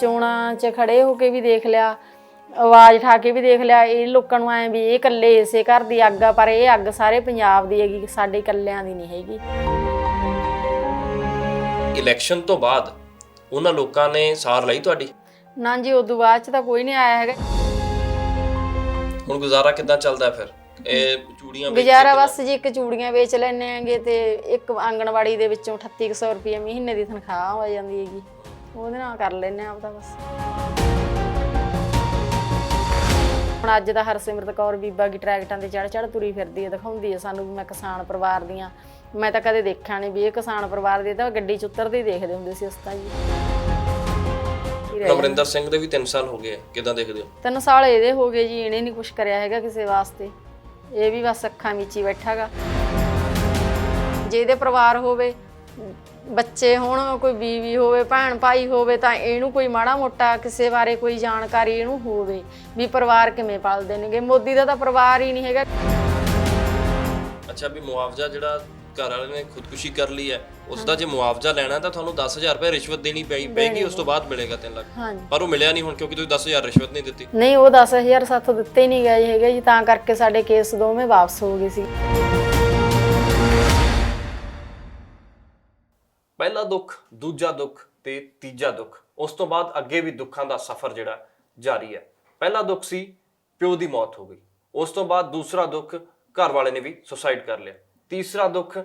ਚੋਣਾਂ 'ਚ ਖੜੇ ਹੋ ਕੇ ਵੀ ਦੇਖ ਲਿਆ, ਆਵਾਜ਼ ਉਠਾ ਕੇ ਵੀ ਦੇਖ ਲਿਆ। ਇਹ ਲੋਕਾਂ ਨੂੰ ਐਂ ਵੀ ਇਹ ਇਕੱਲੇ ਇਸੇ ਘਰ ਦੀ ਅੱਗ ਆ, ਪਰ ਇਹ ਅੱਗ ਸਾਰੇ ਪੰਜਾਬ ਦੀ ਹੈਗੀ, ਸਾਡੇ ਇਕੱਲਿਆਂ ਦੀ ਨਹੀਂ ਹੈਗੀ। ਇਲੈਕਸ਼ਨ ਤੋਂ ਬਾਅਦ ਉਹਨਾਂ ਲੋਕਾਂ ਨੇ ਸਾਰ ਲਈ ਤੁਹਾਡੀ? ਨਾ ਜੀ, ਉਦੋਂ ਬਾਅਦ 'ਚ ਤਾਂ ਕੋਈ ਨਹੀਂ ਆਇਆ ਹੈਗਾ। ਹੁਣ ਗੁਜ਼ਾਰਾ ਕਿੱਦਾਂ ਚੱਲਦਾ ਫਿਰ? ਇਹ ਚੂੜੀਆਂ ਗੁਜ਼ਾਰਾ ਬਸ ਜੀ ਇੱਕ ਚੂੜੀਆਂ ਵੇਚ ਲੈਣੇ ਆਂਗੇ ਤੇ ਇੱਕ ਆਂਗਣਵਾੜੀ ਦੇ ਵਿੱਚੋਂ 3800 ਰੁਪਏ ਮਹੀਨੇ ਦੀ ਤਨਖਾਹ ਹੋ ਜਾਂਦੀ ਹੈਗੀ, ਉਹਦੇ ਨਾਲ ਕਰ ਲੈਣੇ ਆਪਦਾ ਬਸ। ਹੁਣ ਅੱਜ ਦਾ ਹਰਸਿਮਰਤ ਕੌਰ ਬੀਬਾ ਗੀ ਟਰੈਕਟਰਾਂ ਤੇ ਚੜ ਤੁਰੀ ਫਿਰਦੀ ਹੈ, ਦਿਖਾਉਂਦੀ ਹੈ ਸਾਨੂੰ ਵੀ ਮੈਂ ਕਿਸਾਨ ਪਰਿਵਾਰ ਦੀਆਂ। ਮੈਂ ਤਾਂ ਕਦੇ ਦੇਖਿਆ ਨਹੀਂ ਵੀ ਇਹ ਕਿਸਾਨ ਪਰਿਵਾਰ ਦੀ, ਤਾਂ ਗੱਡੀ 'ਚ ਉਤਰਦੇ ਹੀ ਦੇਖਦੇ ਹੁੰਦੇ ਸੀ ਉਸ ਤਾਂ ਜੀ। ਅਮਰਿੰਦਰ ਸਿੰਘ ਦੇ ਵੀ 3 ਸਾਲ ਹੋ ਗਏ, ਕਿਦਾਂ ਦੇਖਦੇ ਹੋ? 3 ਸਾਲ ਇਹਦੇ ਹੋ ਗਏ ਜੀ, ਇਹਨੇ ਨਹੀਂ ਕੁਛ ਕਰਿਆ ਹੈਗਾ ਕਿਸੇ ਵਾਸਤੇ, ਇਹ ਵੀ ਬਸ ਅੱਖਾਂ ਵਿੱਚ ਹੀ ਬੈਠਾ ਗਾ। ਜੇ ਇਹਦੇ ਪਰਿਵਾਰ ਹੋਵੇ, ਬੱਚੇ ਹੋਣ, ਕੋਈ ਬੀਵੀ ਹੋਵੇ, ਭੈਣ ਭਾਈ ਹੋਵੇ, ਤਾਂ ਇਹਨੂੰ ਕੋਈ ਮਾੜਾ ਮੋਟਾ ਕਿਸੇ ਬਾਰੇ ਕੋਈ ਜਾਣਕਾਰੀ ਇਹਨੂੰ ਹੋਵੇ ਵੀ ਪਰਿਵਾਰ ਕਿਵੇਂ ਪਾਲਦੇ ਨੇਗੇ। ਮੋਦੀ ਦਾ ਤਾਂ ਪਰਿਵਾਰ ਹੀ ਨਹੀਂ ਹੈਗਾ। ਅੱਛਾ, ਵੀ ਮੁਆਵਜ਼ਾ ਜਿਹੜਾ ਘਰ ਵਾਲੇ ਨੇ ਖੁਦਕੁਸ਼ੀ ਕਰ ਲਈ ਹੈ, ਉਸ ਦਾ ਜੇ ਮੁਆਵਜ਼ਾ ਲੈਣਾ ਤਾਂ ਤੁਹਾਨੂੰ 10,000 ਰੁਪਏ ਰਿਸ਼ਵਤ ਦੇਣੀ ਪਏਗੀ, ਉਸ ਤੋਂ ਬਾਅਦ ਮਿਲੇਗਾ 3 ਲੱਖ। ਪਰ ਉਹ ਮਿਲਿਆ ਨਹੀਂ ਹੁਣ, ਕਿਉਂਕਿ ਤੁਸੀਂ 10,000 ਰਿਸ਼ਵਤ ਨਹੀਂ ਦਿੱਤੀ। ਨਹੀਂ, ਉਹ 10,000 ਸਾਥੋਂ ਦਿੱਤੇ ਹੀ ਨਹੀਂ ਗਏ ਹੈਗੇ ਜੀ, ਤਾਂ ਕਰਕੇ ਸਾਡੇ ਕੇਸ ਦੋਵੇਂ ਵਾਪਸ ਹੋ ਗਏ ਸੀ। ਪਹਿਲਾ ਦੁੱਖ, ਦੂਜਾ ਦੁੱਖ ਤੇ ਤੀਜਾ ਦੁੱਖ, ਉਸ ਤੋਂ ਬਾਅਦ ਅੱਗੇ ਵੀ ਦੁੱਖਾਂ ਦਾ ਸਫ਼ਰ ਜਿਹੜਾ ਜਾਰੀ ਹੈ। ਪਹਿਲਾ ਦੁੱਖ ਸੀ ਪਿਓ ਦੀ ਮੌਤ ਹੋ ਗਈ, ਉਸ ਤੋਂ ਬਾਅਦ ਦੂਸਰਾ ਦੁੱਖ ਘਰ ਵਾਲੇ ਨੇ ਵੀ ਸੁਸਾਈਡ ਕਰ ਲਿਆ, ਤੀਸਰਾ ਦੁੱਖ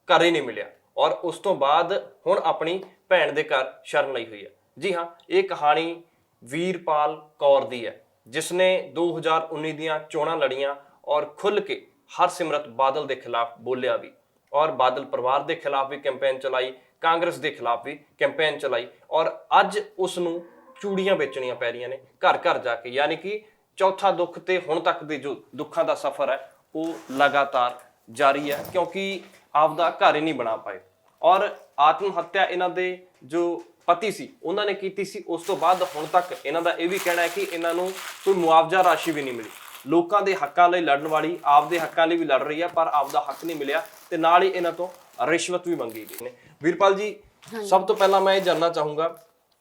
ਘਰ ਹੀ ਨਹੀਂ ਮਿਲਿਆ, ਔਰ ਉਸ ਤੋਂ ਬਾਅਦ ਹੁਣ ਆਪਣੀ ਭੈਣ ਦੇ ਘਰ ਸ਼ਰਨ ਲਈ ਹੋਈ ਹੈ। ਜੀ ਹਾਂ, ਇਹ ਕਹਾਣੀ ਵੀਰਪਾਲ ਕੌਰ ਦੀ ਹੈ, ਜਿਸ ਨੇ 2019 ਦੀਆਂ ਚੋਣਾਂ ਲੜੀਆਂ ਔਰ ਖੁੱਲ੍ਹ ਕੇ ਹਰਸਿਮਰਤ ਬਾਦਲ ਦੇ ਖਿਲਾਫ ਬੋਲਿਆ ਵੀ, ਔਰ ਬਾਦਲ ਪਰਿਵਾਰ ਦੇ ਖਿਲਾਫ ਵੀ ਕੈਂਪੇਨ ਚਲਾਈ, ਕਾਂਗਰਸ ਦੇ ਖਿਲਾਫ ਵੀ ਕੈਂਪੇਨ ਚਲਾਈ, ਔਰ ਅੱਜ ਉਸ ਨੂੰ ਚੂੜੀਆਂ ਵੇਚਣੀਆਂ ਪੈ ਰਹੀਆਂ ਨੇ ਘਰ ਘਰ ਜਾ ਕੇ। ਯਾਨੀ ਕਿ ਚੌਥਾ ਦੁੱਖ ਤੇ ਹੁਣ ਤੱਕ ਦੇ ਜੋ ਦੁੱਖਾਂ ਦਾ ਸਫ਼ਰ ਹੈ ਉਹ ਲਗਾਤਾਰ ਜਾਰੀ ਹੈ, ਕਿਉਂਕਿ ਆਪਦਾ ਘਰ ਹੀ ਨਹੀਂ ਬਣਾ ਪਾਏ। ਔਰ ਆਤਮ ਹੱਤਿਆ ਇਹਨਾਂ ਦੇ ਜੋ ਪਤੀ ਸੀ ਉਹਨਾਂ ਨੇ ਕੀਤੀ ਸੀ, ਉਸ ਤੋਂ ਬਾਅਦ ਹੁਣ ਤੱਕ ਇਹਨਾਂ ਦਾ ਇਹ ਵੀ ਕਹਿਣਾ ਹੈ ਕਿ ਇਹਨਾਂ ਨੂੰ ਕੋਈ ਮੁਆਵਜ਼ਾ ਰਾਸ਼ੀ ਵੀ ਨਹੀਂ ਮਿਲੀ। ਲੋਕਾਂ ਦੇ ਹੱਕਾਂ ਲਈ ਲੜਨ ਵਾਲੀ ਆਪਦੇ ਹੱਕਾਂ ਲਈ ਵੀ ਲੜ ਰਹੀ ਹੈ, ਪਰ ਆਪਦਾ ਹੱਕ ਨਹੀਂ ਮਿਲਿਆ, ਤੇ ਨਾਲ ਹੀ ਇਹਨਾਂ ਤੋਂ ਰਿਸ਼ਵਤ ਵੀ ਮੰਗੀ ਗਈ ਨੇ। ਵੀਰਪਾਲ ਜੀ, ਸਭ ਤੋਂ ਪਹਿਲਾਂ ਮੈਂ ਇਹ ਜਾਨਣਾ ਚਾਹੂੰਗਾ,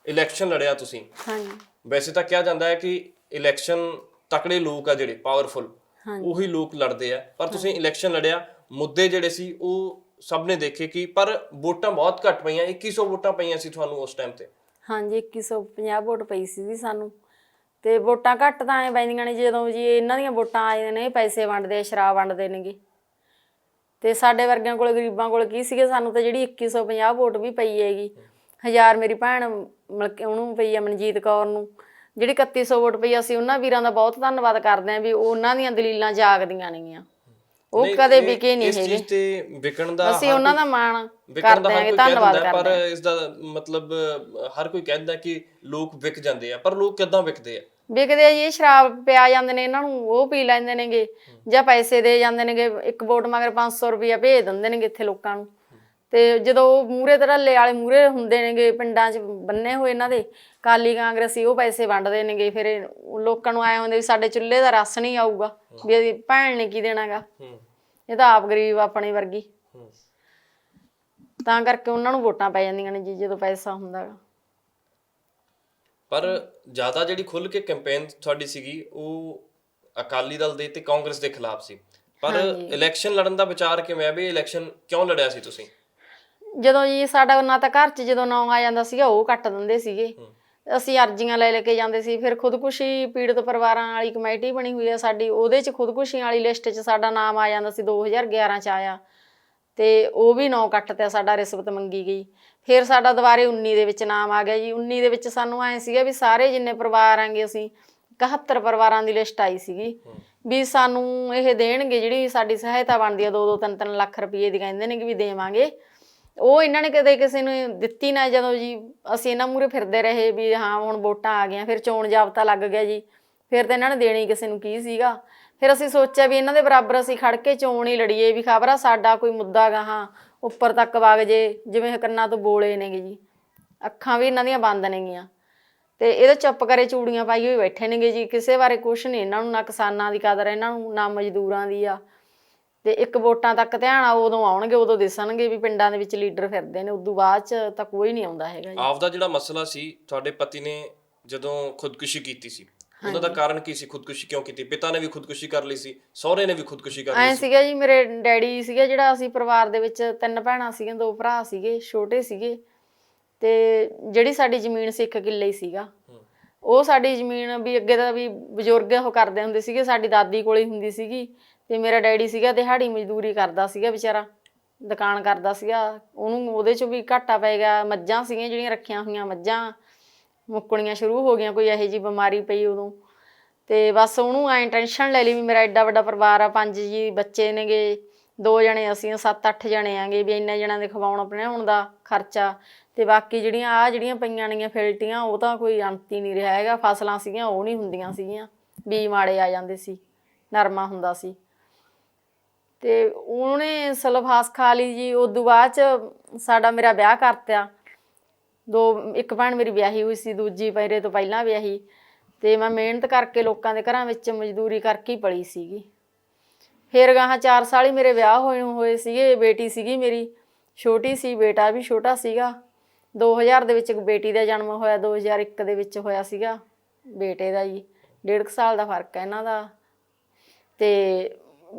ਇਲੈਕਸ਼ਨ ਲੜਿਆ ਤੁਸੀਂ। ਵੈਸੇ ਤਾਂ ਕਿਹਾ ਜਾਂਦਾ ਹੈ ਕਿ ਇਲੈਕਸ਼ਨ ਤਕੜੇ ਲੋਕ ਆ ਜਿਹੜੇ ਪਾਵਰਫੁਲ, ਉਹੀ ਲੋਕ ਲੜਦੇ ਆ, ਪਰ ਤੁਸੀਂ ਇਲੈਕਸ਼ਨ ਲੜਿਆ, ਮੁੱਦੇ ਜਿਹੜੇ ਸੀ ਉਹ ਸਭ ਨੇ ਦੇਖੇ ਕਿ ਪਰ ਵੋਟਾਂ ਬਹੁਤ ਘੱਟ ਪਈਆਂ, 2100 ਵੋਟਾਂ ਪਈਆਂ ਸੀ ਤੁਹਾਨੂੰ ਉਸ ਟਾਈਮ ਤੇ। ਹਾਂਜੀ, 2150 ਵੋਟ ਪਈ ਸੀ ਜੀ ਸਾਨੂੰ, ਤੇ ਵੋਟਾਂ ਘੱਟ ਤਾਂ ਐ ਪੈਂਦੀਆਂ ਨੇ ਜਦੋਂ ਜੀ ਇਹਨਾਂ ਦੀਆਂ ਵੋਟਾਂ ਆ ਜਾਂਦੀਆਂ ਨੇ, ਪੈਸੇ ਵੰਡਦੇ, ਸ਼ਰਾਬ ਵੰਡਦੇ ਨੇਗੇ, ਤੇ ਸਾਡੇ ਵਰਗਿਆਂ ਕੋਲ, ਗਰੀਬਾਂ ਕੋਲ ਕੀ ਸੀਗੇ। ਸਾਨੂੰ ਤਾਂ ਜਿਹੜੀ 2150 ਵੋਟ ਵੀ ਪਈ ਹੈਗੀ, 1000 ਮੇਰੀ ਭੈਣ ਮਤਲਬ ਕਿ ਉਹਨੂੰ ਪਈ ਆ, ਮਨਜੀਤ ਕੌਰ ਨੂੰ, ਜਿਹੜੀ 3100 ਵੋਟ ਪਈ, ਅਸੀਂ ਉਹਨਾਂ ਵੀਰਾਂ ਦਾ ਬਹੁਤ ਧੰਨਵਾਦ ਕਰਦੇ ਹਾਂ ਵੀ ਉਹਨਾਂ ਦੀਆਂ ਦਲੀਲਾਂ ਜਾਗਦੀਆਂ ਨੇਗੀਆਂ, ਉਹ ਕਦੇ ਵਿਕੇ ਨਹੀਂ ਹੈਗੇ। ਇਸ ਚੀਜ਼ ਤੇ ਵਿਕਣ ਦਾ ਅਸੀਂ ਉਹਨਾਂ ਦਾ ਮਾਣ ਕਰਦੇ ਹਾਂ, ਧੰਨਵਾਦ ਕਰਦੇ ਹਾਂ। ਪਰ ਇਸ ਦਾ ਮਤਲਬ ਹਰ ਕੋਈ ਕਹਿੰਦਾ ਕਿ ਲੋਕ ਵਿਕ ਜਾਂਦੇ ਆ, ਪਰ ਲੋਕ ਕਿੱਦਾਂ ਵਿਕਦੇ ਆ? ਵਿਕਦੇ ਆ ਜੀ, ਸ਼ਰਾਬ ਪਿਆ ਜਾਂਦੇ ਨੇ ਇਹਨਾਂ ਨੂੰ, ਉਹ ਪੀ ਲੈਂਦੇ ਨੇਗੇ, ਜਾਂ ਪੈਸੇ ਦੇ ਜਾਂਦੇ ਨੇਗੇ, ਇੱਕ ਵੋਟ ਮਗਰ 500 ਰੁਪਇਆ ਭੇਜ ਦਿੰਦੇ ਨੇਗੇ ਇੱਥੇ ਲੋਕਾਂ ਨੂੰ। ਤੇ ਜਦੋਂ ਉਹ ਮੂਹਰੇ ਧੜੱਲੇ ਵਾਲੇ ਮੂਹਰੇ ਹੁੰਦੇ ਨੇਗੇ, ਪਿੰਡਾਂ 'ਚ ਬੰਨੇ ਹੋਏ ਇਹਨਾਂ ਦੇ ਕਾਲੀ ਕਾਂਗਰਸੀ, ਉਹ ਪੈਸੇ ਵੰਡਦੇ ਨੇਗੇ। ਫਿਰ ਲੋਕਾਂ ਨੂੰ ਆਏ ਹੁੰਦੇ ਵੀ ਸਾਡੇ ਚੁੱਲ੍ਹੇ ਦਾ ਰਸ ਨਹੀਂ ਆਊਗਾ, ਵੀ ਇਹਦੀ ਭੈਣ ਨੇ ਕੀ ਦੇਣਾਗਾ, ਇਹ ਤਾਂ ਆਪ ਗਰੀਬ ਆਪਣੀ ਵਰਗੀ, ਤਾਂ ਕਰਕੇ ਉਹਨਾਂ ਨੂੰ ਵੋਟਾਂ ਪੈ ਜਾਂਦੀਆਂ ਨੇ ਜੀ ਜਦੋਂ ਪੈਸਾ ਹੁੰਦਾ ਗਾ। ਪਰ ਜ਼ਿਆਦਾ ਜਿਹੜੀ ਖੁੱਲ੍ਹ ਕੇ ਕੈਂਪੇਨ ਤੁਹਾਡੀ ਸੀਗੀ ਉਹ ਅਕਾਲੀ ਦਲ ਦੇ ਤੇ ਕਾਂਗਰਸ ਦੇ ਖਿਲਾਫ ਸੀ, ਪਰ ਇਲੈਕਸ਼ਨ ਲੜਨ ਦਾ ਵਿਚਾਰ ਕਿਵੇਂ ਹੈ ਵੀ ਇਲੈਕਸ਼ਨ ਕਿਉਂ ਲੜਿਆ ਸੀ ਤੁਸੀਂ? ਜਦੋਂ ਜੀ ਸਾਡਾ ਨਾ ਤਾਂ ਘਰ 'ਚ ਜਦੋਂ ਨਾਂ ਆ ਜਾਂਦਾ ਸੀਗਾ ਉਹ ਕੱਟ ਦਿੰਦੇ ਸੀਗੇ, ਅਸੀਂ ਅਰਜ਼ੀਆਂ ਲੈ ਕੇ ਜਾਂਦੇ ਸੀ। ਫਿਰ ਖੁਦਕੁਸ਼ੀ ਪੀੜਤ ਪਰਿਵਾਰਾਂ ਵਾਲੀ ਕਮੇਟੀ ਬਣੀ ਹੋਈ ਆ ਸਾਡੀ, ਉਹਦੇ 'ਚ ਖੁਦਕੁਸ਼ੀਆਂ ਵਾਲੀ ਲਿਸਟ 'ਚ ਸਾਡਾ ਨਾਮ ਆ ਜਾਂਦਾ ਸੀ, 2011 'ਚ ਆਇਆ, ਤੇ ਉਹ ਵੀ ਨਾਂ ਕੱਟਿਆ ਸਾਡਾ, ਰਿਸ਼ਵਤ ਮੰਗੀ ਗਈ। ਫਿਰ ਸਾਡਾ ਦੁਬਾਰੇ 19 ਦੇ ਵਿੱਚ ਨਾਮ ਆ ਗਿਆ ਜੀ। 19 ਦੇ ਵਿੱਚ ਸਾਨੂੰ ਐਂ ਸੀਗਾ ਵੀ ਸਾਰੇ ਜਿੰਨੇ ਪਰਿਵਾਰ ਆਂਗੇ, ਅਸੀਂ 71 ਪਰਿਵਾਰਾਂ ਦੀ ਲਿਸਟ ਆਈ ਸੀਗੀ ਵੀ ਸਾਨੂੰ ਇਹ ਦੇਣਗੇ, ਜਿਹੜੀ ਸਾਡੀ ਸਹਾਇਤਾ ਬਣਦੀ ਆ 2-2, 3-3 ਲੱਖ ਰੁਪਏ ਦੀ ਕਹਿੰਦੇ ਨੇ ਕਿ ਵੀ ਦੇਵਾਂਗੇ। ਉਹ ਇਹਨਾਂ ਨੇ ਕਦੇ ਕਿਸੇ ਨੂੰ ਦਿੱਤੀ ਨਾ। ਜਦੋਂ ਜੀ ਅਸੀਂ ਇਹਨਾਂ ਮੂਹਰੇ ਫਿਰਦੇ ਰਹੇ ਵੀ ਹਾਂ ਹੁਣ ਵੋਟਾਂ ਆ ਗਈਆਂ, ਫਿਰ ਚੋਣ ਜਾਬਤਾ ਲੱਗ ਗਿਆ ਜੀ, ਫਿਰ ਤਾਂ ਇਹਨਾਂ ਨੇ ਦੇਣੀ ਕਿਸੇ ਨੂੰ ਕੀ ਸੀਗਾ। ਫਿਰ ਅਸੀਂ ਸੋਚਿਆ ਵੀ ਇਹਨਾਂ ਦੇ ਬਰਾਬਰ ਅਸੀਂ ਖੜ ਕੇ ਚੋਣ ਹੀ ਲੜੀਏ, ਵੀ ਖਬਰ ਆ ਸਾਡਾ ਕੋਈ ਮੁੱਦਾ ਗਾਹਾਂ ਉੱਪਰ ਤੱਕ ਵਗ ਜੇ, ਜਿਵੇਂ ਕੰਨਾਂ ਤੋਂ ਬੋਲੇ ਨੇਗੇ ਜੀ, ਅੱਖਾਂ ਵੀ ਇਹਨਾਂ ਦੀਆਂ ਬੰਦ ਨੇਗੀਆਂ, ਤੇ ਇਹਦੇ ਚੁੱਪ ਕਰੇ ਚੂੜੀਆਂ ਪਾਈ ਹੋਈ ਬੈਠੇ ਨੇਗੇ ਜੀ। ਕਿਸੇ ਬਾਰੇ ਕੁਛ ਨਹੀਂ ਇਹਨਾਂ ਨੂੰ, ਨਾ ਕਿਸਾਨਾਂ ਦੀ ਕਦਰ ਇਹਨਾਂ ਨੂੰ, ਨਾ ਮਜ਼ਦੂਰਾਂ ਦੀ ਆ। ਤੇ ਇੱਕ ਵੋਟਾਂ ਤੱਕ ਧਿਆਨ ਆ, ਉਦੋਂ ਆਉਣਗੇ, ਉਦੋਂ ਦਿਸਣਗੇ ਵੀ ਪਿੰਡਾਂ ਦੇ ਵਿੱਚ ਲੀਡਰ ਫਿਰਦੇ ਨੇ, ਉਦੋਂ ਬਾਅਦ 'ਚ ਤਾਂ ਕੋਈ ਨਹੀਂ ਆਉਂਦਾ ਹੈਗਾ ਜੀ। ਆਪਦਾ ਜਿਹੜਾ ਮਸਲਾ ਸੀ, ਤੁਹਾਡੇ ਪਤੀ ਨੇ ਜਦੋਂ ਖੁਦਕੁਸ਼ੀ ਕੀਤੀ ਸੀ ਉਹਨਾਂ ਦਾ ਕਾਰਨ ਕੀ ਸੀ? ਖੁਦਕੁਸ਼ੀ ਕਿਉਂ ਕੀਤੀ? ਪਿਤਾ ਨੇ ਵੀ ਖੁਦਕੁਸ਼ੀ ਕਰ ਲਈ ਸੀ, ਸਹੁਰੇ ਨੇ ਵੀ ਖੁਦਕੁਸ਼ੀ ਕਰ ਲਈ ਐ ਸੀ। ਸੀਗਾ ਜੀ, ਮੇਰੇ ਡੈਡੀ ਸੀਗਾ ਜਿਹੜਾ, ਅਸੀਂ ਪਰਿਵਾਰ ਦੇ ਵਿੱਚ 3 ਭੈਣਾਂ ਸੀਗੀਆਂ, 2 ਭਰਾ ਸੀਗੇ, ਛੋਟੇ ਸੀਗੇ। ਤੇ ਜਿਹੜੀ ਸਾਡੀ ਜ਼ਮੀਨ ਸੀ 1 ਕਿੱਲਾ ਹੀ ਸੀਗਾ। ਉਹ ਸਾਡੀ ਜ਼ਮੀਨ ਵੀ ਅੱਗੇ ਦਾ ਵੀ ਬਜ਼ੁਰਗ ਉਹ ਕਰਦੇ ਹੁੰਦੇ ਸੀਗੇ, ਸਾਡੀ ਦਾਦੀ ਕੋਲ ਹੀ ਹੁੰਦੀ ਸੀਗੀ। ਤੇ ਮੇਰਾ ਡੈਡੀ ਸੀਗਾ ਦਿਹਾੜੀ ਮਜ਼ਦੂਰੀ ਕਰਦਾ ਸੀਗਾ ਵਿਚਾਰਾ, ਦੁਕਾਨ ਕਰਦਾ ਸੀਗਾ। ਉਹਨੂੰ ਉਹਦੇ 'ਚੋਂ ਵੀ ਘਾਟਾ ਪੈ ਗਿਆ। ਮੱਝਾਂ ਸੀਗੀਆਂ ਜਿਹੜੀਆਂ ਰੱਖੀਆਂ ਹੋਈਆਂ, ਮੱਝਾਂ ਮੁੱਕਣੀਆਂ ਸ਼ੁਰੂ ਹੋ ਗਈਆਂ, ਕੋਈ ਇਹੋ ਜਿਹੀ ਬਿਮਾਰੀ ਪਈ ਉਦੋਂ। ਤੇ ਬਸ ਉਹਨੂੰ ਐਂ ਟੈਨਸ਼ਨ ਲੈ ਲਈ ਵੀ ਮੇਰਾ ਐਡਾ ਵੱਡਾ ਪਰਿਵਾਰ ਆ, 5 ਜੀ ਬੱਚੇ ਨੇਗੇ, 2 ਜਣੇ ਅਸੀਂ, 7-8 ਜਣੇ ਆਂਗੇ, ਵੀ ਇੰਨੇ ਜਣਿਆਂ ਦੇ ਖਵਾਉਣ ਬਣਾਉਣ ਦਾ ਖਰਚਾ। ਤੇ ਬਾਕੀ ਜਿਹੜੀਆਂ ਪਈਆਂ ਨੇਗੀਆਂ ਫਿਲਟੀਆਂ, ਉਹ ਤਾਂ ਕੋਈ ਅੰਤ ਹੀ ਨਹੀਂ ਰਿਹਾ ਹੈਗਾ। ਫਸਲਾਂ ਸੀਗੀਆਂ ਉਹ ਨਹੀਂ ਹੁੰਦੀਆਂ ਸੀਗੀਆਂ, ਬੀਜ ਮਾੜੇ ਆ ਜਾਂਦੇ ਸੀ, ਨਰਮਾ ਹੁੰਦਾ ਸੀ। ਤੇ ਉਹਨੇ ਸਲਫਾਸ ਖਾ ਲਈ ਜੀ। ਉਦੋਂ ਬਾਅਦ 'ਚ ਮੇਰਾ ਵਿਆਹ ਕਰਤਾ। 1 ਭੈਣ ਮੇਰੀ ਵਿਆਹੀ ਹੋਈ ਸੀ, ਦੂਜੀ ਮੇਰੇ ਤੋਂ ਪਹਿਲਾਂ ਵਿਆਹੀ। ਤੇ ਮੈਂ ਮਿਹਨਤ ਕਰਕੇ ਲੋਕਾਂ ਦੇ ਘਰਾਂ ਵਿੱਚ ਮਜ਼ਦੂਰੀ ਕਰਕੇ ਹੀ ਪਲੀ ਸੀਗੀ। ਫਿਰ ਗਾਹਾਂ 4 ਸਾਲ ਹੀ ਮੇਰੇ ਵਿਆਹ ਹੋਏ ਸੀਗੇ। ਬੇਟੀ ਸੀਗੀ ਮੇਰੀ, ਛੋਟੀ ਸੀ, ਬੇਟਾ ਵੀ ਛੋਟਾ ਸੀਗਾ। 2000 ਦੇ ਵਿੱਚ ਬੇਟੀ ਦਾ ਜਨਮ ਹੋਇਆ, 2001 ਦੇ ਵਿੱਚ ਹੋਇਆ ਸੀਗਾ ਬੇਟੇ ਦਾ ਜੀ। 1.5 ਸਾਲ ਦਾ ਫਰਕ ਹੈ ਇਹਨਾਂ ਦਾ। ਤੇ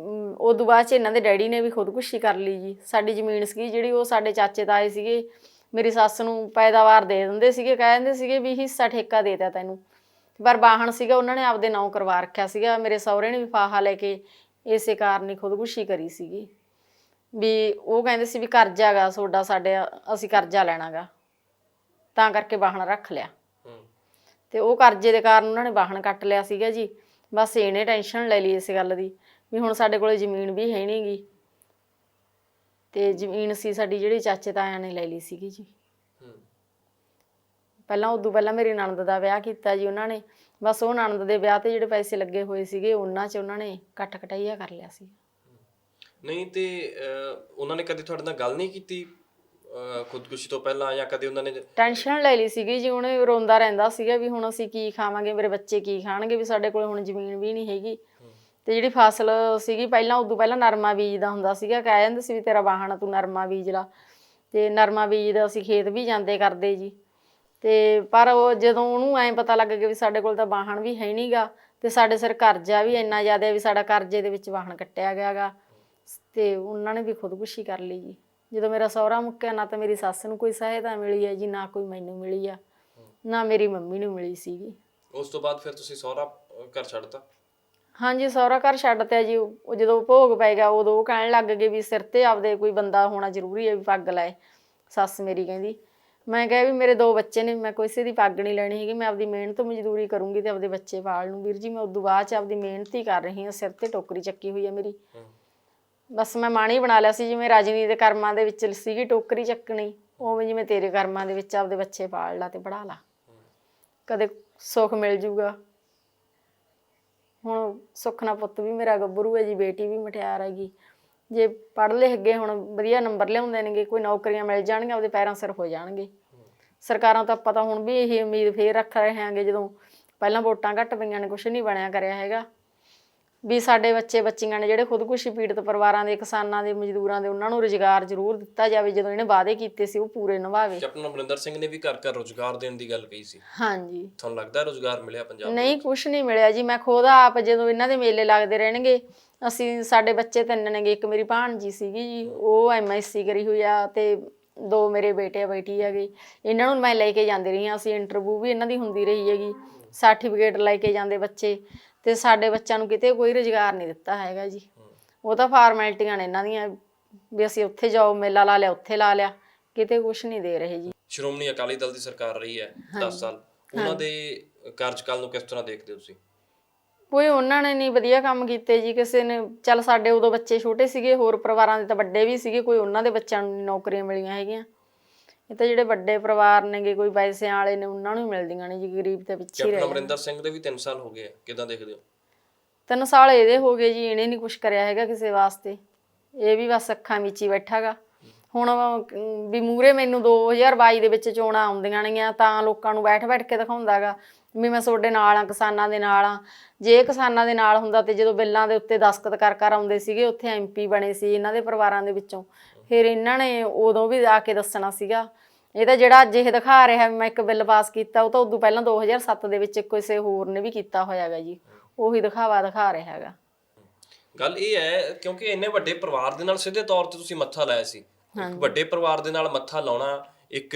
ਉਦੋਂ ਬਾਅਦ 'ਚ ਇਹਨਾਂ ਦੇ ਡੈਡੀ ਨੇ ਵੀ ਖੁਦਕੁਸ਼ੀ ਕਰ ਲਈ ਜੀ। ਸਾਡੀ ਜ਼ਮੀਨ ਸੀਗੀ ਜਿਹੜੀ, ਉਹ ਸਾਡੇ ਚਾਚੇ ਤਾਏ ਸੀਗੇ, ਮੇਰੀ ਸੱਸ ਨੂੰ ਪੈਦਾਵਾਰ ਦੇ ਦਿੰਦੇ ਸੀਗੇ, ਕਹਿ ਦਿੰਦੇ ਸੀਗੇ ਵੀ ਹਿੱਸਾ ਠੇਕਾ ਦੇ ਦਿੱਤਾ ਤੈਨੂੰ। ਪਰ ਵਾਹਣ ਸੀਗਾ ਉਹਨਾਂ ਨੇ ਆਪਦੇ ਨਾਂ ਕਰਵਾ ਰੱਖਿਆ ਸੀਗਾ। ਮੇਰੇ ਸਹੁਰੇ ਨੇ ਵੀ ਫਾਹਾ ਲੈ ਕੇ ਇਸੇ ਕਾਰਨ ਹੀ ਖੁਦਕੁਸ਼ੀ ਕਰੀ ਸੀਗੀ। ਵੀ ਉਹ ਕਹਿੰਦੇ ਸੀ ਵੀ ਕਰਜ਼ਾ ਗਾ ਤੁਹਾਡਾ, ਅਸੀਂ ਕਰਜ਼ਾ ਲੈਣਾ ਗਾ, ਤਾਂ ਕਰਕੇ ਵਾਹਣ ਰੱਖ ਲਿਆ। ਤੇ ਉਹ ਕਰਜ਼ੇ ਦੇ ਕਾਰਨ ਉਹਨਾਂ ਨੇ ਵਾਹਣ ਕੱਟ ਲਿਆ ਸੀਗਾ ਜੀ। ਬਸ ਇਹਨੇ ਟੈਨਸ਼ਨ ਲੈ ਲਈ ਇਸ ਗੱਲ ਦੀ ਵੀ ਹੁਣ ਸਾਡੇ ਕੋਲ ਜ਼ਮੀਨ ਵੀ ਹੈ ਨਹੀਂ ਗੀ। ਤੇ ਜ਼ਮੀਨ ਸੀ ਸਾਡੀ ਜਿਹੜੀ ਚਾਚੇ ਤਾਇਆਂ ਨੇ ਲੈ ਲਈ ਸੀਗੀ ਜੀ। ਉਦੋਂ ਪਹਿਲਾਂ ਮੇਰੀ ਨਣਦ ਦਾ ਵਿਆਹ ਕੀਤਾ ਜੀ ਉਹਨਾਂ ਨੇ। ਬਸ ਉਹ ਨਣਦ ਦੇ ਵਿਆਹ ਤੇ ਜਿਹੜੇ ਪੈਸੇ ਲੱਗੇ ਹੋਏ ਸੀਗੇ ਉਹਨਾਂ 'ਚ ਉਹਨਾਂ ਨੇ ਕੱਟ ਕਟਾਈਆ ਕਰ ਲਿਆ ਸੀ। ਨਹੀਂ ਤੇ ਉਹਨਾਂ ਨੇ ਕਦੇ ਤੁਹਾਡੇ ਨਾਲ ਗੱਲ ਨਹੀਂ ਕੀਤੀ ਖੁਦਕੁਸ਼ੀ ਤੋਂ ਪਹਿਲਾਂ, ਜਾਂ ਕਦੇ ਉਹਨਾਂ ਨੇ ਟੈਨਸ਼ਨ ਲੈ ਲਈ ਸੀਗੀ ਜੀ? ਉਹਨੇ ਰੋਂਦਾ ਰਹਿੰਦਾ ਸੀਗਾ ਵੀ ਹੁਣ ਅਸੀਂ ਕੀ ਖਾਵਾਂਗੇ, ਮੇਰੇ ਬੱਚੇ ਕੀ ਖਾਣਗੇ, ਵੀ ਸਾਡੇ ਕੋਲ ਹੁਣ ਜ਼ਮੀਨ ਵੀ ਨਹੀਂ ਹੈਗੀ। ਤੇ ਜਿਹੜੀ ਫਸਲ ਸੀਗੀ ਉਦੋਂ ਪਹਿਲਾਂ ਨਰਮਾ ਬੀਜਦਾ ਹੁੰਦਾ ਸੀਗਾ। ਕਹਿ ਜਾਂਦੇ ਸੀ ਵੀ ਤੇਰਾ ਵਾਹਣ, ਤੂੰ ਨਰਮਾ ਬੀਜ ਲਾ। ਤੇ ਨਰਮਾ ਬੀਜਦਾ ਅਸੀਂ ਖੇਤ ਵੀ ਜਾਂਦੇ ਕਰਦੇ ਜੀ। ਤੇ ਪਰ ਉਹ ਜਦੋਂ ਉਹਨੂੰ ਐਂ ਪਤਾ ਲੱਗ ਗਿਆ ਵੀ ਸਾਡੇ ਕੋਲ ਤਾਂ ਵਾਹਣ ਵੀ ਹੈ ਨਹੀਂ ਗਾ, ਤੇ ਸਾਡੇ ਸਿਰ ਕਰਜ਼ਾ ਵੀ ਇੰਨਾ ਜ਼ਿਆਦਾ ਵੀ ਸਾਡਾ ਕਰਜ਼ੇ ਦੇ ਵਿੱਚ ਵਾਹਣ ਕੱਟਿਆ ਗਿਆ ਗਾ। ਤੇ ਉਹਨਾਂ ਨੇ ਵੀ ਖੁਦਕੁਸ਼ੀ ਕਰ ਲਈ ਜੀ। ਜਦੋਂ ਮੇਰਾ ਸਹੁਰਾ ਮੁੱਕਿਆ, ਨਾ ਤਾਂ ਮੇਰੀ ਸੱਸ ਨੂੰ ਕੋਈ ਸਹਾਇਤਾ ਮਿਲੀ ਹੈ ਜੀ, ਨਾ ਕੋਈ ਮੈਨੂੰ ਮਿਲੀ ਆ, ਨਾ ਮੇਰੀ ਮੰਮੀ ਨੂੰ ਮਿਲੀ ਸੀਗੀ। ਉਸ ਤੋਂ ਬਾਅਦ ਫਿਰ ਤੁਸੀਂ ਸਹੁਰਾ ਘਰ ਛੱਡਤਾ? ਹਾਂਜੀ, ਸਹੁਰਾ ਘਰ ਛੱਡਤਾ ਜੀ। ਉਹ ਜਦੋਂ ਭੋਗ ਪੈ ਗਿਆ ਉਦੋਂ ਉਹ ਕਹਿਣ ਲੱਗ ਗਏ ਵੀ ਸਿਰ ਤੇ ਆਪਦੇ ਕੋਈ ਬੰਦਾ ਹੋਣਾ ਜ਼ਰੂਰੀ ਹੈ, ਵੀ ਪੱਗ ਲਾਏ। ਸੱਸ ਮੇਰੀ ਕਹਿੰਦੀ, ਮੈਂ ਕਿਹਾ ਵੀ ਮੇਰੇ 2 ਬੱਚੇ ਨੇ, ਮੈਂ ਕਿਸੇ ਦੀ ਪੱਗ ਨਹੀਂ ਲੈਣੀ ਹੈਗੀ, ਮੈਂ ਆਪਦੀ ਮਿਹਨਤ ਮਜ਼ਦੂਰੀ ਕਰੂੰਗੀ ਤੇ ਆਪਦੇ ਬੱਚੇ ਪਾਲ ਲੂੰ। ਵੀਰ ਜੀ ਮੈਂ ਉਦੋਂ ਬਾਅਦ 'ਚ ਆਪਦੀ ਮਿਹਨਤ ਹੀ ਕਰ ਰਹੀ ਹਾਂ, ਸਿਰ ਤੇ ਟੋਕਰੀ ਚੱਕੀ ਹੋਈ ਹੈ ਮੇਰੀ। ਬਸ ਮੈਂ ਮਾਣੀ ਬਣਾ ਲਿਆ ਸੀ, ਜਿਵੇਂ ਰਜਨੀ ਦੇ ਕਰਮਾਂ ਦੇ ਵਿੱਚ ਸੀਗੀ ਟੋਕਰੀ ਚੱਕਣੀ, ਉਵੇਂ ਜਿਵੇਂ ਤੇਰੇ ਕਰਮਾਂ ਦੇ ਵਿੱਚ ਆਪਦੇ ਬੱਚੇ ਪਾਲ ਲਾ ਤੇ ਪੜ੍ਹਾ ਲਾ, ਕਦੇ ਸੁੱਖ ਮਿਲ ਜੂਗਾ। ਹੁਣ ਸੁੱਖ ਨਾਲ ਪੁੱਤ ਵੀ ਮੇਰਾ ਗੱਭਰੂ ਹੈ ਜੀ, ਬੇਟੀ ਵੀ ਮਠਿਆਰ ਹੈਗੀ। ਜੇ ਪੜ੍ਹ ਲਿਖ ਗਏ, ਹੁਣ ਵਧੀਆ ਨੰਬਰ ਲਿਆਉਂਦੇ ਨੇਗੇ, ਕੋਈ ਨੌਕਰੀਆਂ ਮਿਲ ਜਾਣਗੀਆਂ, ਆਪਦੇ ਪੈਰਾਂ ਸਿਰ ਹੋ ਜਾਣਗੇ। ਸਰਕਾਰਾਂ ਤਾਂ ਆਪਾਂ ਤਾਂ ਹੁਣ ਵੀ ਇਹੀ ਉਮੀਦ ਫੇਰ ਰੱਖ ਰਹੇ ਹਾਂਗੇ, ਜਦੋਂ ਪਹਿਲਾਂ ਵੋਟਾਂ ਘੱਟ ਪਈਆਂ ਨੇ, ਕੁਛ ਨਹੀਂ ਬਣਿਆ ਕਰਿਆ ਹੈਗਾ, ਵੀ ਸਾਡੇ ਬੱਚੇ ਬੱਚੀਆਂ ਨੇ ਜਿਹੜੇ ਖੁਦਕੁਸ਼ੀ ਪੀੜਤ ਪਰਿਵਾਰਾਂ ਦੇ, ਕਿਸਾਨਾਂ ਦੇ, ਮਜ਼ਦੂਰਾਂ ਦੇ, ਉਹਨਾਂ ਨੂੰ ਰੁਜ਼ਗਾਰ ਜ਼ਰੂਰ ਦਿੱਤਾ ਜਾਵੇ। ਜਦੋਂ ਇਹਨੇ ਵਾਅਦੇ ਕੀਤੇ ਸੀ ਉਹ ਪੂਰੇ ਨਿਭਾਵੇ। ਕੈਪਟਨ ਅਮਰਿੰਦਰ ਸਿੰਘ ਨੇ ਵੀ ਘਰ ਘਰ ਰੁਜ਼ਗਾਰ ਦੇਣ ਦੀ ਗੱਲ ਕਹੀ ਸੀ। ਹਾਂਜੀ, ਤੁਹਾਨੂੰ ਲੱਗਦਾ ਰੁਜ਼ਗਾਰ ਮਿਲਿਆ ਪੰਜਾਬ ਨਹੀਂ, ਕੁਛ ਨਹੀਂ ਮਿਲਿਆ ਜੀ। ਮੈਂ ਖੁਦ ਆਪ ਜਦੋਂ ਇਹਨਾਂ ਦੇ ਮੇਲੇ ਲੱਗਦੇ ਰਹਿਣਗੇ, ਸਾਡੇ ਬੱਚੇ 3 ਨੇਗੇ। ਇੱਕ ਮੇਰੀ ਭਾਣਜੀ ਸੀਗੀ ਜੀ, ਉਹ MSc ਕਰੀ ਹੋਈ ਆ, ਤੇ 2 ਮੇਰੇ ਬੇਟੇ ਬੇਟੀ ਹੈਗੇ। ਇਹਨਾਂ ਨੂੰ ਮੈਂ ਲੈ ਕੇ ਜਾਂਦੀ ਰਹੀ ਹਾਂ, ਅਸੀਂ ਇੰਟਰਵਿਊ ਵੀ ਇਹਨਾਂ ਦੀ ਹੁੰਦੀ ਰਹੀ ਹੈਗੀ, ਸਰਟੀਫਿਕੇਟ ਲੈ ਕੇ ਜਾਂਦੇ ਬੱਚੇ। ਤੇ ਸਾਡੇ ਬੱਚਿਆਂ ਨੂੰ ਕਿਤੇ ਕੋਈ ਰੁਜ਼ਗਾਰ ਨਹੀਂ ਦਿੱਤਾ ਹੈਗਾ ਜੀ। ਉਹ ਤਾਂ ਫਾਰਮੈਲਿਟੀਆਂ ਨੇ ਇਹਨਾਂ ਦੀਆਂ, ਵੀ ਅਸੀਂ ਉੱਥੇ ਜਾਓ, ਮੇਲਾ ਲਾ ਲਿਆ, ਉੱਥੇ ਲਾ ਲਿਆ, ਕਿਤੇ ਕੁਛ ਨਹੀਂ ਦੇ ਰਹੇ ਜੀ। ਸ਼੍ਰੋਮਣੀ ਅਕਾਲੀ ਦਲ ਦੀ ਸਰਕਾਰ ਰਹੀ ਹੈ 10 ਸਾਲ, ਉਹਨਾਂ ਦੇ ਕਾਰਜਕਾਲ ਨੂੰ ਕਿਸ ਤਰ੍ਹਾਂ ਦੇਖਦੇ ਹੋ ਤੁਸੀਂ? ਕੋਈ ਉਹਨਾਂ ਨੇ ਨਹੀਂ ਵਧੀਆ ਕੰਮ ਕੀਤੇ ਜੀ ਕਿਸੇ ਨੇ। ਚੱਲ ਸਾਡੇ ਉਦੋਂ ਬੱਚੇ ਛੋਟੇ ਸੀਗੇ, ਹੋਰ ਪਰਿਵਾਰਾਂ ਦੇ ਤਾਂ ਵੱਡੇ ਵੀ ਸੀਗੇ, ਕੋਈ ਉਹਨਾਂ ਦੇ ਬੱਚਿਆਂ ਨੂੰ ਨੌਕਰੀਆਂ ਮਿਲੀਆਂ ਹੈਗੀਆਂ। ਇਹ ਤਾਂ ਜਿਹੜੇ ਵੱਡੇ ਪਰਿਵਾਰ ਨੇਗੇ, ਕੋਈ ਪੈਸਿਆਂ ਵਾਲੇ ਨੇ, ਉਹਨਾਂ ਨੂੰ ਮਿਲਦੀਆਂ ਨੇ ਜੀ, ਗਰੀਬ ਤੇ ਪਿੱਛੇ ਹੀ ਰਹਿ ਕੈਪਟਨ ਅਮਰਿੰਦਰ ਸਿੰਘ ਦੇ ਵੀ 3 ਸਾਲ ਹੋ ਗਏ, ਕਿਦਾਂ ਦੇਖਦੇ ਹੋ? 3 ਸਾਲ ਇਹਦੇ ਹੋ ਗਏ ਜੀ, ਇਹਨੇ ਨਹੀਂ ਕੁਛ ਕਰਿਆ ਹੈਗਾ ਕਿਸੇ ਵਾਸਤੇ। ਇਹ ਵੀ ਬਸ ਅੱਖਾਂ ਵਿੱਚ ਹੀ ਬੈਠਾ ਗਾ। ਹੁਣ ਵੀ ਮੂਹਰੇ ਮੈਨੂੰ 2022 ਦੇ ਵਿੱਚ ਚੋਣਾਂ ਆਉਂਦੀਆਂ ਨੇਗੀਆਂ, ਤਾਂ ਲੋਕਾਂ ਨੂੰ ਬੈਠ ਕੇ ਦਿਖਾਉਂਦਾ ਗਾ ਵੀ ਮੈਂ ਤੁਹਾਡੇ ਨਾਲ ਆ, ਕਿਸਾਨਾਂ ਦੇ ਨਾਲ ਆ। ਜੇ ਕਿਸਾਨਾਂ ਦੇ ਨਾਲ ਹੁੰਦਾ ਤੇ ਜਦੋਂ ਬਿੱਲਾਂ ਦੇ ਉੱਤੇ ਦਸਤਖਤ ਕਰ ਆਉਂਦੇ ਸੀਗੇ, ਉੱਥੇ MP ਬਣੇ ਸੀ ਇਹਨਾਂ ਦੇ ਪਰਿਵਾਰਾਂ ਦੇ ਵਿੱਚੋਂ, ਫਿਰ ਇਹਨਾਂ ਨੇ ਉਦੋਂ ਵੀ ਆ ਕੇ ਦੱਸਣਾ ਸੀਗਾ। ਇਹ ਤਾਂ ਜਿਹੜਾ ਅੱਜ ਇਹ ਦਿਖਾ ਰਿਹਾ ਮੈਂ ਇੱਕ ਬਿੱਲ ਪਾਸ ਕੀਤਾ, ਉਹ ਤਾਂ ਉਦੋਂ ਪਹਿਲਾਂ 2007 ਦੇ ਵਿੱਚ ਕਿਸੇ ਹੋਰ ਨੇ ਵੀ ਕੀਤਾ ਹੋਇਆ ਹੈਗਾ ਜੀ, ਉਹੀ ਦਿਖਾਵਾ ਦਿਖਾ ਰਿਹਾ ਹੈਗਾ। ਗੱਲ ਇਹ ਹੈ ਕਿਉਂਕਿ ਇੰਨੇ ਵੱਡੇ ਪਰਿਵਾਰ ਦੇ ਨਾਲ ਸਿੱਧੇ ਤੌਰ ਤੇ ਤੁਸੀਂ ਮੱਥਾ ਲਾਇਆ ਸੀ। ਇੱਕ ਵੱਡੇ ਪਰਿਵਾਰ ਦੇ ਨਾਲ ਮੱਥਾ ਲਾਉਣਾ, ਇੱਕ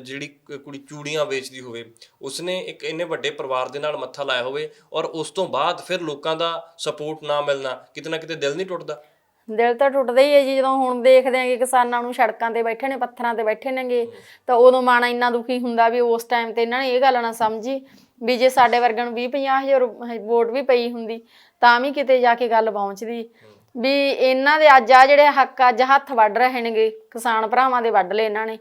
ਜਿਹੜੀ ਕੁੜੀ ਚੂੜੀਆਂ ਵੇਚਦੀ ਹੋਵੇ ਉਸਨੇ ਇੱਕ ਇੰਨੇ ਵੱਡੇ ਪਰਿਵਾਰ ਦੇ ਨਾਲ ਮੱਥਾ ਲਾਇਆ ਹੋਵੇ, ਔਰ ਉਸ ਤੋਂ ਬਾਅਦ ਫਿਰ ਲੋਕਾਂ ਦਾ ਸਪੋਰਟ ਨਾ ਮਿਲਣਾ, ਕਿਤੇ ਨਾ ਕਿਤੇ ਦਿਲ ਨਹੀਂ ਟੁੱਟਦਾ? ਦਿਲ ਤਾਂ ਟੁੱਟਦਾ ਹੀ ਹੈ ਜੀ, ਜਦੋਂ ਹੁਣ ਦੇਖਦੇ ਆਂਗੇ ਕਿਸਾਨਾਂ ਨੂੰ ਸੜਕਾਂ ਤੇ ਬੈਠੇ ਨੇ, ਪੱਥਰਾਂ ਤੇ ਬੈਠੇ ਨੇਗੇ, ਤਾਂ ਉਦੋਂ ਮਨ ਇੰਨਾ ਦੁਖੀ ਹੁੰਦਾ ਵੀ ਉਸ ਟਾਈਮ ਤੇ ਇਹਨਾਂ ਨੇ ਇਹ ਗੱਲ ਨਾ ਸਮਝੀ ਵੀ ਜੇ ਸਾਡੇ ਵਰਗਿਆਂ ਨੂੰ 20-50 ਹਜ਼ਾਰ ਵੋਟ ਵੀ ਪਈ ਹੁੰਦੀ ਤਾਂ ਵੀ ਕਿਤੇ ਜਾ ਕੇ ਗੱਲ ਪਹੁੰਚਦੀ, ਵੀ ਇਹਨਾਂ ਦੇ ਅੱਜ ਆ ਜਿਹੜੇ ਹੱਕ ਅੱਜ ਹੱਥ ਵੱਢ ਰਹੇ ਨੇਗੇ ਕਿਸਾਨ ਭਰਾਵਾਂ ਦੇ ਵੱਢ ਲਏ ਇਹਨਾਂ ਨੇ,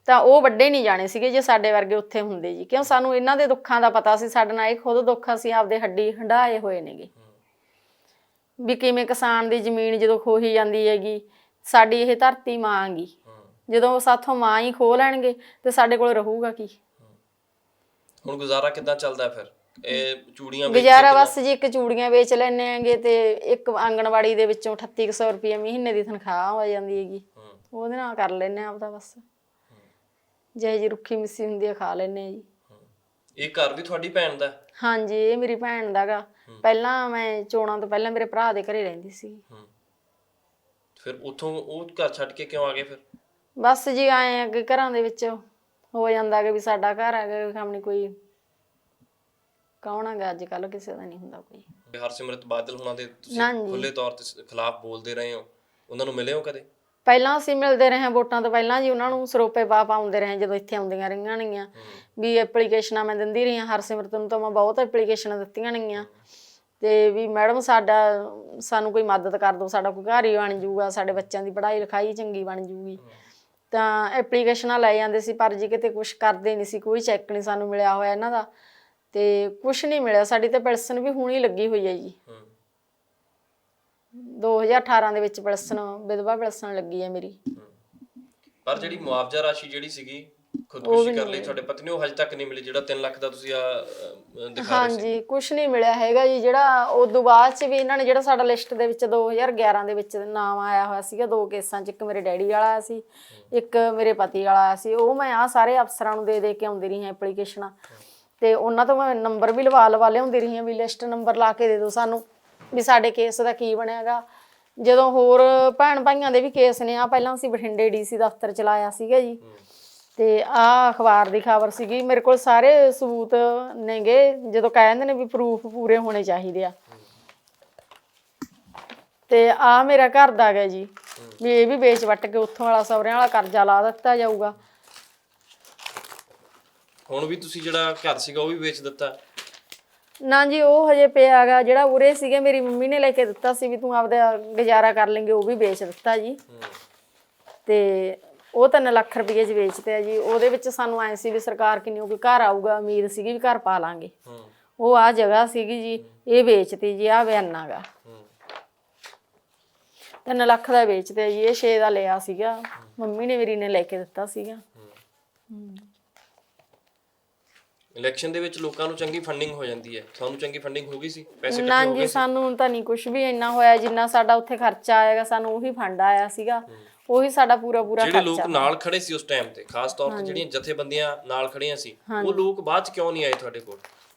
ਤਾਂ ਉਹ ਵੱਡੇ ਨਹੀਂ ਜਾਣੇ ਸੀਗੇ ਜੇ ਸਾਡੇ ਵਰਗੇ ਉੱਥੇ ਹੁੰਦੇ ਜੀ। ਕਿਉਂ ਸਾਨੂੰ ਇਹਨਾਂ ਦੇ ਦੁੱਖਾਂ ਦਾ ਪਤਾ ਸੀ, ਸਾਡੇ ਨਾਲ ਇਹ ਖੁਦ ਦੁੱਖ ਅਸੀਂ ਆਪਦੇ ਹੱਡੀ ਹੰਢਾਏ ਹੋਏ ਨੇਗੇ ਵੀ ਕਿਵੇਂ ਕਿਸਾਨ ਦੀ ਜ਼ਮੀਨ ਜਦੋਂ ਖੋਹੀ ਜਾਂਦੀ ਹੈਗੀ, ਸਾਡੀ ਇਹ ਧਰਤੀ ਮਾਂ ਗੀ, ਜਦੋਂ ਸਾਥੋਂ ਮਾਂ ਹੀ ਖੋਹ ਲੈਣਗੇ ਤੇ ਸਾਡੇ ਕੋਲ ਰਹੂਗਾ ਕੀ? ਹੁਣ ਗੁਜ਼ਾਰਾ ਕਿੱਦਾਂ ਚੱਲਦਾ ਫਿਰ? ਇਹ ਚੂੜੀਆਂ ਗੁਜ਼ਾਰਾ ਬਸ ਜੀ ਇੱਕ ਚੂੜੀਆਂ ਵੇਚ ਲੈਣੇ ਆਂਗੇ ਤੇ ਇੱਕ ਆਂਗਣਵਾੜੀ ਦੇ ਵਿੱਚੋਂ 3800 ਰੁਪਏ ਮਹੀਨੇ ਦੀ ਤਨਖਾਹ ਹੋ ਜਾਂਦੀ ਹੈਗੀ, ਉਹਦੇ ਨਾਲ ਕਰ ਲੈਣੇ ਆਪਦਾ ਬਸ, ਜਿਹੇ ਜੀ ਰੁੱਖੀ ਮਿੱਸੀ ਹੁੰਦੀ ਆ ਖਾ ਲੈਣੇ ਆ ਜੀ। ਇਹ ਘਰ ਵੀ ਤੁਹਾਡੀ ਭੈਣ ਦਾ? ਹਾਂਜੀ, ਇਹ ਮੇਰੀ ਭੈਣ ਦਾ ਗਾ। ਪਹਿਲਾਂ ਮੈਂ ਚੋਣਾਂ ਤੋਂ ਪਹਿਲਾਂ ਮੇਰੇ ਭਰਾ ਦੇ ਘਰੇ ਰਹਿੰਦੀ ਸੀ। ਫਿਰ ਉੱਥੋਂ ਉਹ ਘਰ ਛੱਡ ਕੇ ਕਿਉਂ ਆ ਗਏ ਫਿਰ? ਬਸ ਜੀ ਆਏ ਆ ਕਿ ਘਰਾਂ ਦੇ ਵਿੱਚ ਹੋ ਜਾਂਦਾ ਕਿ ਵੀ ਸਾਡਾ ਘਰ ਹੈਗਾ, ਸਾਹਮਣੇ ਕੋਈ ਕੌਣ ਹੈਗਾ, ਅੱਜ ਕੱਲ ਕਿਸੇ ਦਾ ਨਹੀਂ ਹੁੰਦਾ ਕੋਈ। ਹਰਸਿਮਰਤ ਬਾਦਲ ਹੁਣਾਂ ਦੇ ਤੁਸੀਂ ਖੁੱਲੇ ਤੌਰ ਤੇ ਖਿਲਾਫ ਬੋਲਦੇ ਰਹੇ ਹੋ, ਉਹਨਾਂ ਨੂੰ ਮਿਲੇ ਹੋ ਕਦੇ? ਪਹਿਲਾਂ ਅਸੀਂ ਮਿਲਦੇ ਰਹੇ ਵੋਟਾਂ ਤੋਂ ਪਹਿਲਾਂ ਜੀ, ਉਹਨਾਂ ਨੂੰ ਸਰੋਪੇ ਪਾਉਂਦੇ ਰਹੇ ਜਦੋਂ ਇੱਥੇ ਆਉਂਦੀਆਂ ਰਹੀਆਂ ਨੇਗੀਆਂ, ਵੀ ਐਪਲੀਕੇਸ਼ਨਾਂ ਮੈਂ ਦਿੰਦੀ ਰਹੀ ਹਾਂ। ਹਰਸਿਮਰਤ ਨੂੰ ਤਾਂ ਮੈਂ ਬਹੁਤ ਐਪਲੀਕੇਸ਼ਨਾਂ ਦਿੱਤੀਆਂ ਨੇਗੀਆਂ ਤੇ ਵੀ ਮੈਡਮ ਸਾਨੂੰ ਕੋਈ ਮਦਦ ਕਰ ਦਿਓ, ਸਾਡਾ ਕੋਈ ਘਰ ਹੀ ਬਣ ਜਾਊਗਾ, ਸਾਡੇ ਬੱਚਿਆਂ ਦੀ ਪੜ੍ਹਾਈ ਲਿਖਾਈ ਚੰਗੀ ਬਣ ਜੂਗੀ। ਤਾਂ ਐਪਲੀਕੇਸ਼ਨਾਂ ਲੈ ਜਾਂਦੇ ਸੀ ਪਰ ਜੀ ਕਿਤੇ ਕੁਛ ਕਰਦੇ ਨਹੀਂ ਸੀ, ਕੋਈ ਚੈੱਕ ਨਹੀਂ ਸਾਨੂੰ ਮਿਲਿਆ ਹੋਇਆ ਇਹਨਾਂ ਦਾ, ਤੇ ਕੁਛ ਨਹੀਂ ਮਿਲਿਆ। ਸਾਡੀ ਤਾਂ ਪੈਨਸ਼ਨ ਵੀ ਹੁਣੀ ਲੱਗੀ ਹੋਈ ਹੈ ਜੀ, 2018 ਦੇ ਵਿੱਚ ਪੈਨਸ਼ਨ, ਵਿਧਵਾ ਪੈਨਸ਼ਨ ਲੱਗੀ ਹੈ ਮੇਰੀ। ਪਰ ਜਿਹੜੀ ਮੁਆਵਜ਼ਾ ਰਾਸ਼ੀ ਜਿਹੜੀ ਸੀਗੀ ਖੁਦਕੁਸ਼ੀ ਕਰ ਲਈ ਤੁਹਾਡੇ ਪਤੀ ਨੇ, ਉਹ ਹਜੇ ਤੱਕ ਨਹੀਂ ਮਿਲੀ, ਜਿਹੜਾ 3 ਲੱਖ ਦਾ ਤੁਸੀਂ ਦਿਖਾ ਰਹੇ ਸੀ? ਹਾਂਜੀ, ਕੁਛ ਨਹੀਂ ਮਿਲਿਆ ਹੈਗਾ ਜੀ। ਜਿਹੜਾ ਉਦੋਂ ਬਾਅਦ ਚ ਵੀ ਇਹਨਾਂ ਨੇ ਜਿਹੜਾ ਸਾਡਾ ਲਿਸਟ ਦੇ ਵਿੱਚ 2011 ਦੇ ਵਿੱਚ ਨਾਮ ਆਇਆ ਹੋਇਆ ਸੀਗਾ 2 ਕੇਸਾਂ ਚ, ਇੱਕ ਮੇਰੇ ਡੈਡੀ ਵਾਲਾ ਆਇਆ ਸੀ, ਇੱਕ ਮੇਰੇ ਪਤੀ ਵਾਲਾ ਆਇਆ ਸੀ, ਉਹ ਮੈਂ ਆ ਸਾਰੇ ਅਫਸਰਾਂ ਨੂੰ ਦੇ ਕੇ ਆਉਂਦੀ ਰਹੀ ਹਾਂ ਐਪਲੀਕੇਸ਼ਨਾਂ, ਤੇ ਉਹਨਾਂ ਤੋਂ ਮੈਂ ਨੰਬਰ ਵੀ ਲਵਾ ਲਿਆਉਂਦੀ ਰਹੀ ਹਾਂ ਵੀ ਲਿਸਟ ਨੰਬਰ ਲਾ ਕੇ ਦੇ ਦਿਓ ਸਾਨੂੰ ਵੀ ਸਾਡੇ ਕੇਸ ਦਾ ਕੀ ਬਣਿਆਗਾ। ਜਦੋਂ ਹੋਰ ਭੈਣ ਭਾਈਆਂ ਦੇ ਵੀ ਕੇਸ ਨੇ, ਆ ਪਹਿਲਾਂ ਅਸੀਂ ਬਠਿੰਡੇ DC ਦਫ਼ਤਰ ਚਲਾਇਆ ਸੀਗਾ ਜੀ, ਤੇ ਆਹ ਅਖਬਾਰ ਦੀ ਖਬਰ ਸੀਗੀ, ਮੇਰੇ ਕੋਲ ਸਾਰੇ ਸਬੂਤ ਨੇਗੇ, ਜਦੋਂ ਕਹਿੰਦੇ ਨੇ ਵੀ ਪ੍ਰੂਫ ਪੂਰੇ ਹੋਣੇ ਚਾਹੀਦੇ ਆ। ਤੇ ਆ ਮੇਰਾ ਘਰ ਦਾ ਹੈਗਾ ਜੀ, ਵੀ ਇਹ ਵੀ ਵੇਚ ਵੱਟ ਕੇ ਉੱਥੋਂ ਵਾਲਾ ਸਹੁਰਿਆਂ ਵਾਲਾ ਕਰਜ਼ਾ ਲਾ ਦਿੱਤਾ ਜਾਊਗਾ। ਹੁਣ ਵੀ ਤੁਸੀਂ ਜਿਹੜਾ ਘਰ ਸੀਗਾ ਉਹ ਵੀ ਵੇਚ ਦਿੱਤਾ? ਨਾ ਜੀ, ਉਹ ਹਜੇ ਪਿਆ ਹੈਗਾ। ਜਿਹੜਾ ਉਰੇ ਸੀਗੇ ਮੇਰੀ ਮੰਮੀ ਨੇ ਲੈ ਕੇ ਦਿੱਤਾ ਸੀ ਵੀ ਤੂੰ ਆਪਦਾ ਗੁਜ਼ਾਰਾ ਕਰ ਲੇਂਗੇ, ਉਹ ਵੀ ਵੇਚ ਦਿੱਤਾ ਜੀ, ਤੇ ਉਹ 3 ਲੱਖ ਰੁਪਏ 'ਚ ਵੇਚਦੇ ਆ ਜੀ। ਉਹਦੇ ਵਿੱਚ ਸਾਨੂੰ ਐਂ ਸੀ ਵੀ ਸਰਕਾਰ ਕਿੰਨੀ ਕੋਈ ਘਰ ਆਊਗਾ, ਉਮੀਦ ਸੀਗੀ ਵੀ ਘਰ ਪਾ ਲਾਂਗੇ। ਉਹ ਆ ਜਗ੍ਹਾ ਸੀਗੀ ਜੀ, ਇਹ ਵੇਚਤੀ ਜੀ, ਆ ਬਿਆਨਾ ਗਾ 3 ਲੱਖ ਦਾ ਵੇਚਦੇ ਜੀ। ਇਹ 6 ਦਾ ਲਿਆ ਸੀਗਾ, ਮੰਮੀ ਨੇ ਮੇਰੀ ਨੇ ਲੈ ਕੇ ਦਿੱਤਾ ਸੀਗਾ। ਇਲੈਕਸ਼ਨ ਦੇ ਵਿੱਚ ਲੋਕਾਂ ਨੂੰ ਚੰਗੀ ਫੰਡਿੰਗ ਹੋ ਜਾਂਦੀ ਹੈ, ਤੁਹਾਨੂੰ ਚੰਗੀ ਫੰਡਿੰਗ ਹੋ ਗਈ ਸੀ? ਪੈਸੇ ਨਾ ਜੀ, ਸਾਨੂੰ ਤਾਂ ਨਹੀਂ ਕੁਝ ਵੀ ਇੰਨਾ ਹੋਇਆ, ਜਿੰਨਾ ਸਾਡਾ ਉੱਥੇ ਖਰਚਾ ਆਏਗਾ ਸਾਨੂੰ ਉਹੀ ਫੰਡ ਆਇਆ ਸੀਗਾ, ਉਹੀ ਸਾਡਾ ਪੂਰਾ ਖਰਚਾ। ਜਿਹੜੇ ਲੋਕ ਨਾਲ ਖੜੇ ਸੀ ਉਸ ਟਾਈਮ ਤੇ, ਖਾਸ ਤੌਰ ਤੇ ਜਿਹੜੀਆਂ ਜਥੇਬੰਦੀਆਂ ਨਾਲ ਖੜੀਆਂ ਸੀ, ਉਹ ਲੋਕ ਬਾਅਦ ਚ ਕਿਉਂ ਨਹੀਂ ਆਏ ਤੁਹਾਡੇ ਕੋਲ?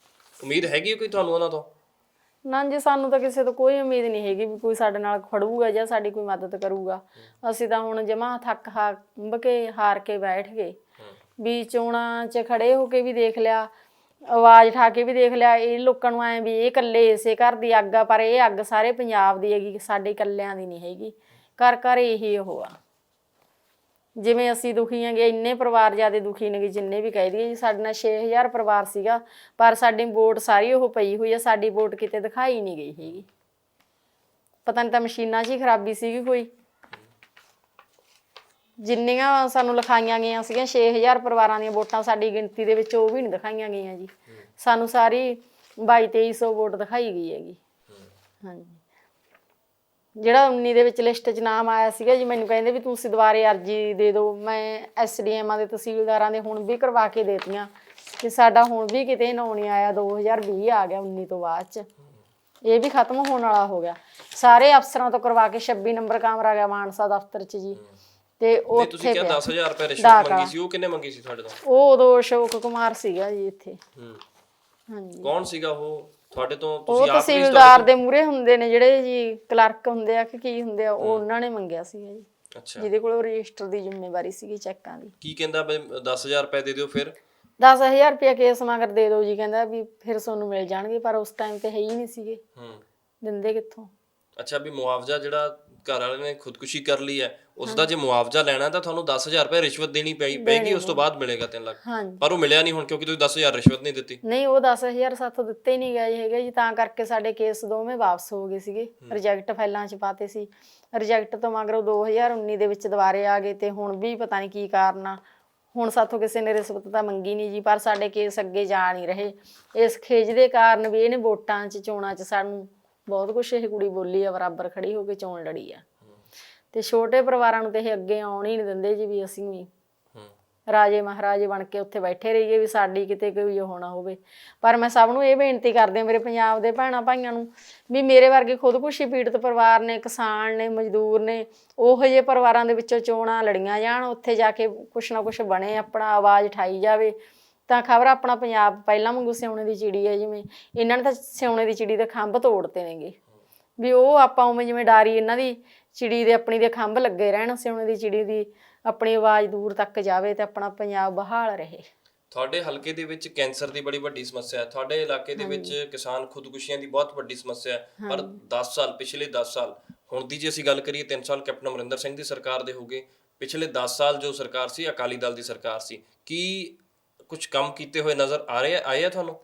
ਉਮੀਦ ਹੈਗੀ ਕੋਈ ਤੁਹਾਨੂੰ ਉਹਨਾਂ ਤੋਂ? ਨਾ ਜੀ, ਸਾਨੂੰ ਤਾਂ ਕਿਸੇ ਤੋਂ ਕੋਈ ਉਮੀਦ ਨਹੀਂ ਹੈਗੀ ਵੀ ਕੋਈ ਸਾਡੇ ਨਾਲ ਖੜੂਗਾ ਜਾਂ ਸਾਡੀ ਕੋਈ ਮਦਦ ਕਰੂਗਾ। ਅਸੀਂ ਤਾਂ ਹੁਣ ਜਮਾ ਥੱਕ ਕੇ ਹਾਰ ਕੇ ਬੈਠ ਗਏ ਵੀ ਚੋਣਾਂ 'ਚ ਖੜੇ ਹੋ ਕੇ ਵੀ ਦੇਖ ਲਿਆ, ਆਵਾਜ਼ ਉਠਾ ਕੇ ਵੀ ਦੇਖ ਲਿਆ, ਇਹ ਲੋਕਾਂ ਨੂੰ ਐਂ ਵੀ ਇਹ ਇਕੱਲੇ ਇਸੇ ਘਰ ਦੀ ਅੱਗ ਆ, ਪਰ ਇਹ ਅੱਗ ਸਾਰੇ ਪੰਜਾਬ ਦੀ ਹੈਗੀ, ਸਾਡੇ ਇਕੱਲਿਆਂ ਦੀ ਨਹੀਂ ਹੈਗੀ। ਘਰ ਘਰ ਇਹੀ ਉਹ ਆ, ਜਿਵੇਂ ਅਸੀਂ ਦੁਖੀ ਹੈਗੇ ਇੰਨੇ ਪਰਿਵਾਰ ਜ਼ਿਆਦਾ ਦੁਖੀ ਨੇ, ਜਿੰਨੇ ਵੀ ਕਹਿ ਦਈਏ ਜੀ। ਸਾਡੇ ਨਾਲ 6000 ਪਰਿਵਾਰ ਸੀਗਾ, ਪਰ ਸਾਡੀ ਵੋਟ ਸਾਰੀ ਉਹ ਪਈ ਹੋਈ ਆ, ਸਾਡੀ ਵੋਟ ਕਿਤੇ ਦਿਖਾਈ ਨਹੀਂ ਗਈ ਹੈਗੀ। ਪਤਾ ਨਹੀਂ ਤਾਂ ਮਸ਼ੀਨਾਂ 'ਚ ਹੀ ਖਰਾਬੀ ਸੀਗੀ ਕੋਈ। ਜਿੰਨੀਆਂ ਸਾਨੂੰ ਲਿਖਾਈਆਂ ਗਈਆਂ ਸੀਗੀਆਂ 6000 ਪਰਿਵਾਰਾਂ ਦੀਆਂ ਵੋਟਾਂ ਸਾਡੀ ਗਿਣਤੀ ਦੇ ਵਿੱਚ, ਉਹ ਵੀ ਨਹੀਂ ਦਿਖਾਈਆਂ ਗਈਆਂ ਜੀ। ਸਾਨੂੰ ਸਾਰੀ 2200-2300 ਵੋਟ ਦਿਖਾਈ ਗਈ ਹੈਗੀ। ਹਾਂਜੀ, ਜਿਹੜਾ 19 ਦੇ ਵਿੱਚ ਲਿਸਟ 'ਚ ਨਾਮ ਆਇਆ ਸੀਗਾ ਜੀ, ਮੈਨੂੰ ਕਹਿੰਦੇ ਵੀ ਤੁਸੀਂ ਦੁਬਾਰੇ ਅਰਜੀ ਦੇ ਦਿਓ। ਮੈਂ SDMਾਂ ਦੇ, ਤਹਿਸੀਲਦਾਰਾਂ ਦੇ ਹੁਣ ਵੀ ਕਰਵਾ ਕੇ ਦੇਤੀਆਂ ਕਿ ਸਾਡਾ ਹੁਣ ਵੀ ਕਿਤੇ ਨਾਂ ਨਹੀਂ ਆਇਆ। 2020 ਆ ਗਿਆ 19 ਤੋਂ ਬਾਅਦ 'ਚ, ਇਹ ਵੀ ਖਤਮ ਹੋਣ ਵਾਲਾ ਹੋ ਗਿਆ। ਸਾਰੇ ਅਫਸਰਾਂ ਤੋਂ ਕਰਵਾ ਕੇ 26 ਨੰਬਰ ਕੈਮਰਾ ਗਿਆ ਮਾਨਸਾ ਦਫ਼ਤਰ 'ਚ ਜੀ, ਤੇ ਨਹੀਂ ਤੁਸੀਂ ਉੱਥੇ ਕਿਹਾ ਪਿਆ 10000 ਰੁਪਏ ਰਿਸ਼ਵਤ ਡਾਕ ਮੰਗੀ ਸੀ, ਉਹ ਕਿੰਨੇ ਮੰਗੀ ਸੀ ਤੁਹਾਡੇ ਤੋਂ? ਉਹ ਉਦੋਂ ਅਸ਼ੋਕ ਕੁਮਾਰ ਸੀਗਾ ਜੀ ਇੱਥੇ। ਹੂੰ, ਹਾਂਜੀ, ਕੌਣ ਸੀਗਾ ਉਹ ਤੁਹਾਡੇ ਤੋਂ? ਉਹ ਤੁਸੀਂ ਆਪ ਵੀ ਤਹਿਸੀਲਦਾਰ ਦੇ ਮੂਹਰੇ ਹੁੰਦੇ ਨੇ ਜਿਹੜੇ ਜੀ, ਕਲਰਕ ਹੁੰਦੇ ਆ ਕਿ ਕੀ ਹੁੰਦੇ ਆ, ਉਹ ਉਹਨਾਂ ਨੇ ਮੰਗਿਆ ਸੀਗਾ ਜੀ, ਅੱਛਾ, ਜਿਹਦੇ ਕੋਲ ਰਜਿਸਟਰ ਦੀ ਜ਼ਿੰਮੇਵਾਰੀ ਸੀਗੀ ਚੈੱਕਾਂ ਦੀ। ਕੀ ਕਹਿੰਦਾ ਬਈ 10000 ਰੁਪਏ ਦੇ ਦਿਓ ਫਿਰ? 10,000 ਰੁਪਇਆ ਕੇਸ ਮਗਰ ਦੇ ਦਿਓ ਜੀ, ਕਹਿੰਦਾ ਵੀ ਫਿਰ ਤੁਹਾਨੂੰ ਮਿਲ ਜਾਣਗੇ, ਪਰ ਉਸ ਟਾਈਮ ਤੇ ਹੈ ਹੀ ਨਹੀਂ ਸੀਗੇ, ਹੂੰ, ਦਿੰਦੇ ਕਿੱਥੋਂ। ਅੱਛਾ, ਵੀ ਮੁਆਵਜ਼ਾ ਜਿਹੜਾ ਘਰ ਵਾਲੇ ਨੇ ਖੁਦਕੁਸ਼ੀ ਕਰ ਲਈ ਹੈ, ਉਸ ਦਾ ਜੇ ਮੁਆਵਜ਼ਾ ਲੈਣਾ ਤਾਂ ਤੁਹਾਨੂੰ 10000 ਰੁਪਏ ਰਿਸ਼ਵਤ ਦੇਣੀ ਪਏਗੀ, ਉਸ ਤੋਂ ਬਾਅਦ ਮਿਲੇਗਾ 3 ਲੱਖ। ਹਾਂਜੀ, ਪਰ ਉਹ ਮਿਲਿਆ ਨਹੀਂ ਹੁਣ, ਕਿਉਂਕਿ ਤੁਸੀਂ 10000 ਰਿਸ਼ਵਤ ਨਹੀਂ ਦਿੱਤੀ। ਨਹੀਂ ਉਹ 10,000 ਸਾਥੋਂ ਦਿੱਤੇ ਹੀ ਨਹੀਂ ਗਏ ਹੈਗੇ ਜੀ, ਤਾਂ ਕਰਕੇ ਸਾਡੇ ਕੇਸ ਦੋਵੇਂ ਵਾਪਸ ਹੋ ਗਏ ਸੀਗੇ, ਰਿਜੈਕਟ ਫਾਈਲਾਂ 'ਚ ਪਾਤੇ ਸੀ। ਰਿਜੈਕਟ ਤੋਂ ਮਗਰੋਂ 2019 ਦੇ ਵਿੱਚ ਦੁਬਾਰੇ ਆ ਗਏ, ਤੇ ਹੁਣ ਵੀ ਪਤਾ ਨਹੀਂ ਕੀ ਕਾਰਨ ਆ, ਹੁਣ ਸਾਥੋਂ ਕਿਸੇ ਨੇ ਰਿਸ਼ਵਤ ਤਾਂ ਮੰਗੀ ਨਹੀਂ ਜੀ, ਪਰ ਸਾਡੇ ਕੇਸ ਅੱਗੇ ਜਾ ਨਹੀਂ ਰਹੇ। ਇਸ ਖੇਜ ਦੇ ਕਾਰਨ ਵੀ ਇਹਨੇ ਵੋਟਾਂ 'ਚ, ਚੋਣਾਂ 'ਚ ਸਾਨੂੰ ਬਹੁਤ ਕੁਛ ਇਹ ਕੁੜੀ ਬੋਲੀ ਆ, ਬਰਾਬਰ ਖੜੀ ਹੋ ਕੇ ਚੋਣ ਲੜੀ ਆ, ਤੇ ਛੋਟੇ ਪਰਿਵਾਰਾਂ ਨੂੰ ਤੇ ਇਹ ਅੱਗੇ ਆਉਣ ਹੀ ਨਹੀਂ ਦਿੰਦੇ ਜੀ, ਵੀ ਅਸੀਂ ਵੀ ਰਾਜੇ ਮਹਾਰਾਜੇ ਬਣ ਕੇ ਉੱਥੇ ਬੈਠੇ ਰਹੀਏ, ਵੀ ਸਾਡੀ ਕਿਤੇ ਕੋਈ ਉਹ ਨਾ ਹੋਵੇ। ਪਰ ਮੈਂ ਸਭ ਨੂੰ ਇਹ ਬੇਨਤੀ ਕਰਦੀ ਹਾਂ, ਮੇਰੇ ਪੰਜਾਬ ਦੇ ਭੈਣਾਂ ਭਾਈਆਂ ਨੂੰ, ਵੀ ਮੇਰੇ ਵਰਗੇ ਖੁਦਕੁਸ਼ੀ ਪੀੜਤ ਪਰਿਵਾਰ ਨੇ, ਕਿਸਾਨ ਨੇ, ਮਜ਼ਦੂਰ ਨੇ, ਉਹੋ ਜਿਹੇ ਪਰਿਵਾਰਾਂ ਦੇ ਵਿੱਚੋਂ ਚੋਣਾਂ ਲੜੀਆਂ ਜਾਣ, ਉੱਥੇ ਜਾ ਕੇ ਕੁਛ ਨਾ ਕੁਛ ਬਣੇ, ਆਪਣਾ ਆਵਾਜ਼ ਉਠਾਈ ਜਾਵੇ, ਤਾਂ ਖਬਰ ਆਪਣਾ ਪੰਜਾਬ ਪਹਿਲਾਂ ਵਾਂਗੂ ਸਿਉਣੇ ਦੀ ਚਿੜੀ ਹੈ। ਜਿਵੇਂ ਇਹਨਾਂ ਨੇ ਤਾਂ ਸਿਉਣੇ ਦੀ ਚਿੜੀ ਦੇ ਖੰਭ ਤੋੜਤੇ ਨੇਗੇ, ਵੀ ਉਹ ਆਪਾਂ ਉਵੇਂ ਜਿਵੇਂ ਡਾਰੀ ਇਹਨਾਂ ਦੀ ਚਿੜੀ ਦੇ, ਆਪਣੀ ਦੇ ਖੰਭ ਲੱਗੇ ਰਹਿਣ, ਸਿਉਣੇ ਦੀ ਚਿੜੀ ਦੀ ਆਪਣੀ ਆਵਾਜ਼ ਦੂਰ ਤੱਕ ਜਾਵੇ ਤੇ ਆਪਣਾ ਪੰਜਾਬ ਬਹਾਲ ਰਹੇ। ਤੁਹਾਡੇ ਹਲਕੇ ਦੇ ਵਿੱਚ ਕੈਂਸਰ ਦੀ ਬੜੀ ਵੱਡੀ ਸਮੱਸਿਆ ਹੈ, ਤੁਹਾਡੇ ਇਲਾਕੇ ਦੇ ਵਿੱਚ ਕਿਸਾਨ ਖੁਦਕੁਸ਼ੀਆਂ ਦੀ ਬਹੁਤ ਵੱਡੀ ਸਮੱਸਿਆ ਹੈ, ਪਰ 10 ਸਾਲ, ਪਿਛਲੇ 10 ਸਾਲ, ਹੁਣ ਦੀ ਜੇ ਅਸੀਂ ਗੱਲ ਕਰੀਏ 3 ਸਾਲ ਕੈਪਟਨ ਅਮਰਿੰਦਰ ਸਿੰਘ ਦੀ ਸਰਕਾਰ ਦੇ ਹੋ ਗਏ, ਪਿਛਲੇ 10 ਸਾਲ ਜੋ ਸਰਕਾਰ ਸੀ ਅਕਾਲੀ ਦਲ ਦੀ ਸਰਕਾਰ ਸੀ, ਕੀ ਕੁਝ ਕੰਮ ਕੀਤੇ ਹੋਏ ਨਜ਼ਰ ਆਏ ਆ ਤੁਹਾਨੂੰ?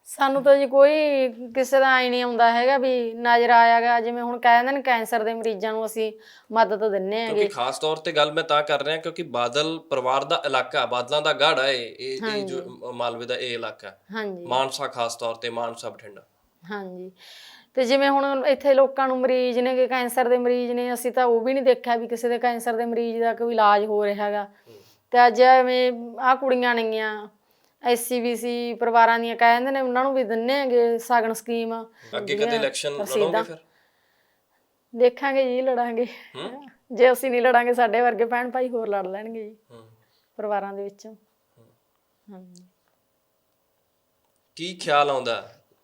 ਸਾਨੂੰ ਤਾਂ ਜੀ ਕੋਈ ਕਿਸੇ ਦਾ ਆਈ ਨਹੀਂ ਆਉਂਦਾ ਹੈਗਾ ਵੀ ਨਜ਼ਰ ਆਇਆਗਾ। ਜਿਵੇਂ ਹੁਣ ਕਹਿੰਦੇ ਨੇ ਕੈਂਸਰ ਦੇ ਮਰੀਜ਼ਾਂ ਨੂੰ ਅਸੀਂ ਮਦਦ ਦਿੰਨੇ ਹੈਗੇ, ਕਿਉਂਕਿ ਖਾਸ ਤੌਰ ਤੇ ਗੱਲ ਮੈਂ ਤਾਂ ਕਰ ਰਿਹਾ ਕਿਉਂਕਿ ਬਾਦਲ ਪਰਿਵਾਰ ਦਾ ਇਲਾਕਾ, ਬਾਦਲਾਂ ਦਾ ਗੜ੍ਹ ਹੈ ਇਹ ਜੋ ਮਾਲਵੇ ਦਾ ਇਹ ਇਲਾਕਾ, ਹਾਂਜੀ ਮਾਨਸਾ ਖਾਸ ਤੌਰ ਤੇ, ਮਾਨਸਾ ਬਠਿੰਡਾ। ਹਾਂਜੀ, ਤੇ ਜਿਵੇਂ ਹੁਣ ਇੱਥੇ ਲੋਕਾਂ ਨੂੰ ਮਰੀਜ਼ ਨੇ, ਕੈਂਸਰ ਦੇ ਮਰੀਜ਼ ਨੇ, ਅਸੀਂ ਤਾਂ ਉਹ ਵੀ ਨਹੀਂ ਦੇਖਿਆ ਵੀ ਕਿਸੇ ਦੇ ਕੈਂਸਰ ਦੇ ਮਰੀਜ਼ ਦਾ ਕੋਈ ਇਲਾਜ ਹੋ ਰਿਹਾ ਹੈਗਾ। ਤੇ ਅੱਜ ਐਵੇਂ ਆਹ ਕੁੜੀਆਂ ਨੇਗੀਆਂ SCBC ਪਰਿਵਾਰਾਂ ਦੀਆਂ, ਕਹਿੰਦੇ ਨੇ ਉਹਨਾਂ ਨੂੰ ਵੀ ਦਿੰਨੇ ਹੈਗੇ ਸ਼ਗਨ ਸਕੀਮ। ਅੱਗੇ ਕਦੇ ਇਲੈਕਸ਼ਨ ਲੜੋਗੇ ਫਿਰ? ਦੇਖਾਂਗੇ ਜੀ, ਲੜਾਂਗੇ। ਜੇ ਅਸੀਂ ਨਹੀਂ ਲੜਾਂਗੇ ਸਾਡੇ ਵਰਗੇ ਭੈਣ ਭਾਈ ਹੋਰ ਲੜ ਲੈਣਗੇ ਜੀ ਪਰਿਵਾਰਾਂ ਦੇ ਵਿੱਚੋਂ। ਹਾਂਜੀ, ਕੀ ਖਿਆਲ ਆਉਂਦਾ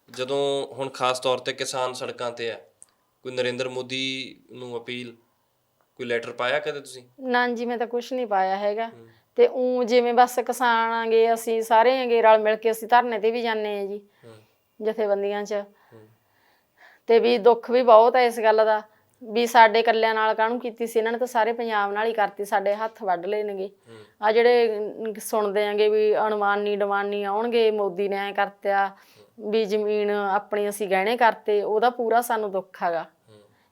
ਜਦੋਂ ਹੁਣ ਖਾਸ ਤੌਰ ਤੇ ਕਿਸਾਨ ਸੜਕਾਂ ਤੇ ਹੈ? ਕੋਈ ਨਰਿੰਦਰ ਮੋਦੀ ਨੂੰ ਅਪੀਲ, ਕੋਈ ਲੈਟਰ ਪਾਇਆ ਕਦੇ ਤੁਸੀਂ? ਨਾ ਜੀ, ਮੈਂ ਤਾਂ ਕੁਛ ਨਹੀਂ ਪਾਇਆ ਹੈਗਾ। ਤੇ ਜਿਵੇਂ ਬਸ ਕਿਸਾਨ ਆਂਗੇ, ਅਸੀਂ ਸਾਰੇ ਆਂਗੇ ਰਲ ਮਿਲ ਕੇ, ਅਸੀਂ ਧਰਨੇ ਤੇ ਵੀ ਜਾਂਦੇ ਹਾਂ ਜੀ ਜਥੇਬੰਦੀਆਂ 'ਚ, ਤੇ ਵੀ ਦੁੱਖ ਵੀ ਬਹੁਤ ਹੈ ਇਸ ਗੱਲ ਦਾ ਵੀ ਸਾਡੇ ਇਕੱਲਿਆਂ ਨਾਲ ਕਾਹਨੂੰ ਕੀਤੀ ਸੀ, ਇਹਨਾਂ ਨੇ ਤਾਂ ਸਾਰੇ ਪੰਜਾਬ ਨਾਲ ਹੀ ਕਰਤੀ, ਸਾਡੇ ਹੱਥ ਵੱਢ ਲਏ ਨੇਗੇ। ਆ ਜਿਹੜੇ ਸੁਣਦੇ ਆਂਗੇ ਵੀ ਅਣਮਾਨੀ ਡਮਾਨੀ ਆਉਣਗੇ, ਮੋਦੀ ਨੇ ਐਂ ਕਰਤਿਆ, ਵੀ ਜ਼ਮੀਨ ਆਪਣੀ ਅਸੀਂ ਗਹਿਣੇ ਕਰਤੇ, ਉਹਦਾ ਪੂਰਾ ਸਾਨੂੰ ਦੁੱਖ ਹੈਗਾ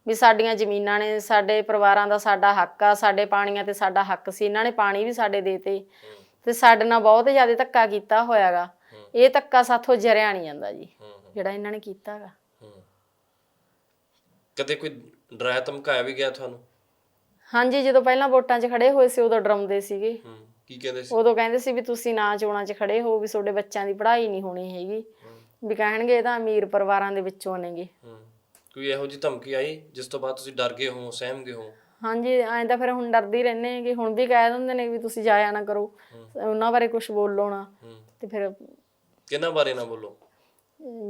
ਵੀ ਸਾਡੀਆਂ ਜ਼ਮੀਨਾਂ ਨੇ, ਸਾਡੇ ਪਰਿਵਾਰਾਂ ਦਾ ਸਾਡਾ ਹੱਕ ਆ, ਸਾਡੇ ਪਾਣੀਆਂ ਤੇ ਸਾਡਾ ਹੱਕ ਸੀ, ਇਹਨਾਂ ਨੇ ਪਾਣੀ ਵੀ ਸਾਡੇ ਦੇਤੇ, ਤੇ ਸਾਡੇ ਨਾਲ ਬਹੁਤ ਜ਼ਿਆਦਾ ਧੱਕਾ ਕੀਤਾ ਹੋਇਆਗਾ। ਇਹ ਧੱਕਾ ਸਾਥੋਂ ਜਰਿਆ ਨਹੀਂ ਜਾਂਦਾ ਜੀ, ਜਿਹੜਾ ਇਹਨਾਂ ਨੇ ਕੀਤਾ ਹੈਗਾ। ਕਦੇ ਕੋਈ ਡਰਾਇਆ ਧਮਕਾਇਆ ਵੀ ਗਿਆ ਤੁਹਾਨੂੰ? ਹਾਂਜੀ, ਜਦੋਂ ਪਹਿਲਾਂ ਵੋਟਾਂ 'ਚ ਖੜੇ ਹੋਏ ਸੀ ਉਦੋਂ ਡਰਾਉਂਦੇ ਸੀਗੇ। ਕੀ ਕਹਿੰਦੇ ਸੀ? ਉਦੋਂ ਕਹਿੰਦੇ ਸੀ ਵੀ ਤੁਸੀਂ ਨਾ ਚੋਣਾਂ 'ਚ ਖੜੇ ਹੋ, ਵੀ ਤੁਹਾਡੇ ਬੱਚਿਆਂ ਦੀ ਪੜ੍ਹਾਈ ਨਹੀਂ ਹੋਣੀ ਹੈਗੀ, ਵੀ ਕਹਿਣਗੇ ਇਹ ਤਾਂ ਅਮੀਰ ਪਰਿਵਾਰਾਂ ਦੇ ਵਿੱਚੋਂ ਨੇਗੇ। ਕੋਈ ਇਹੋ ਜਿਹੀ ਧਮਕੀ ਆਈ ਜਿਸ ਤੋਂ ਬਾਅਦ ਤੁਸੀਂ ਡਰ ਗਏ ਹੋ, ਸਹਿਮ ਗਏ ਹੋ? ਹਾਂਜੀ, ਐਂ ਤਾਂ ਫਿਰ ਹੁਣ ਡਰਦੇ ਹੀ ਰਹਿੰਦੇ ਹੈਗੇ, ਹੁਣ ਵੀ ਕਹਿ ਦਿੰਦੇ ਨੇ ਵੀ ਤੁਸੀਂ ਜਾਇਆ ਨਾ ਕਰੋ, ਉਹਨਾਂ ਬਾਰੇ ਕੁਝ ਬੋਲੋ ਨਾ। ਤੇ ਫਿਰ ਕਿਹਨਾਂ ਬਾਰੇ ਨਾ ਬੋਲੋ?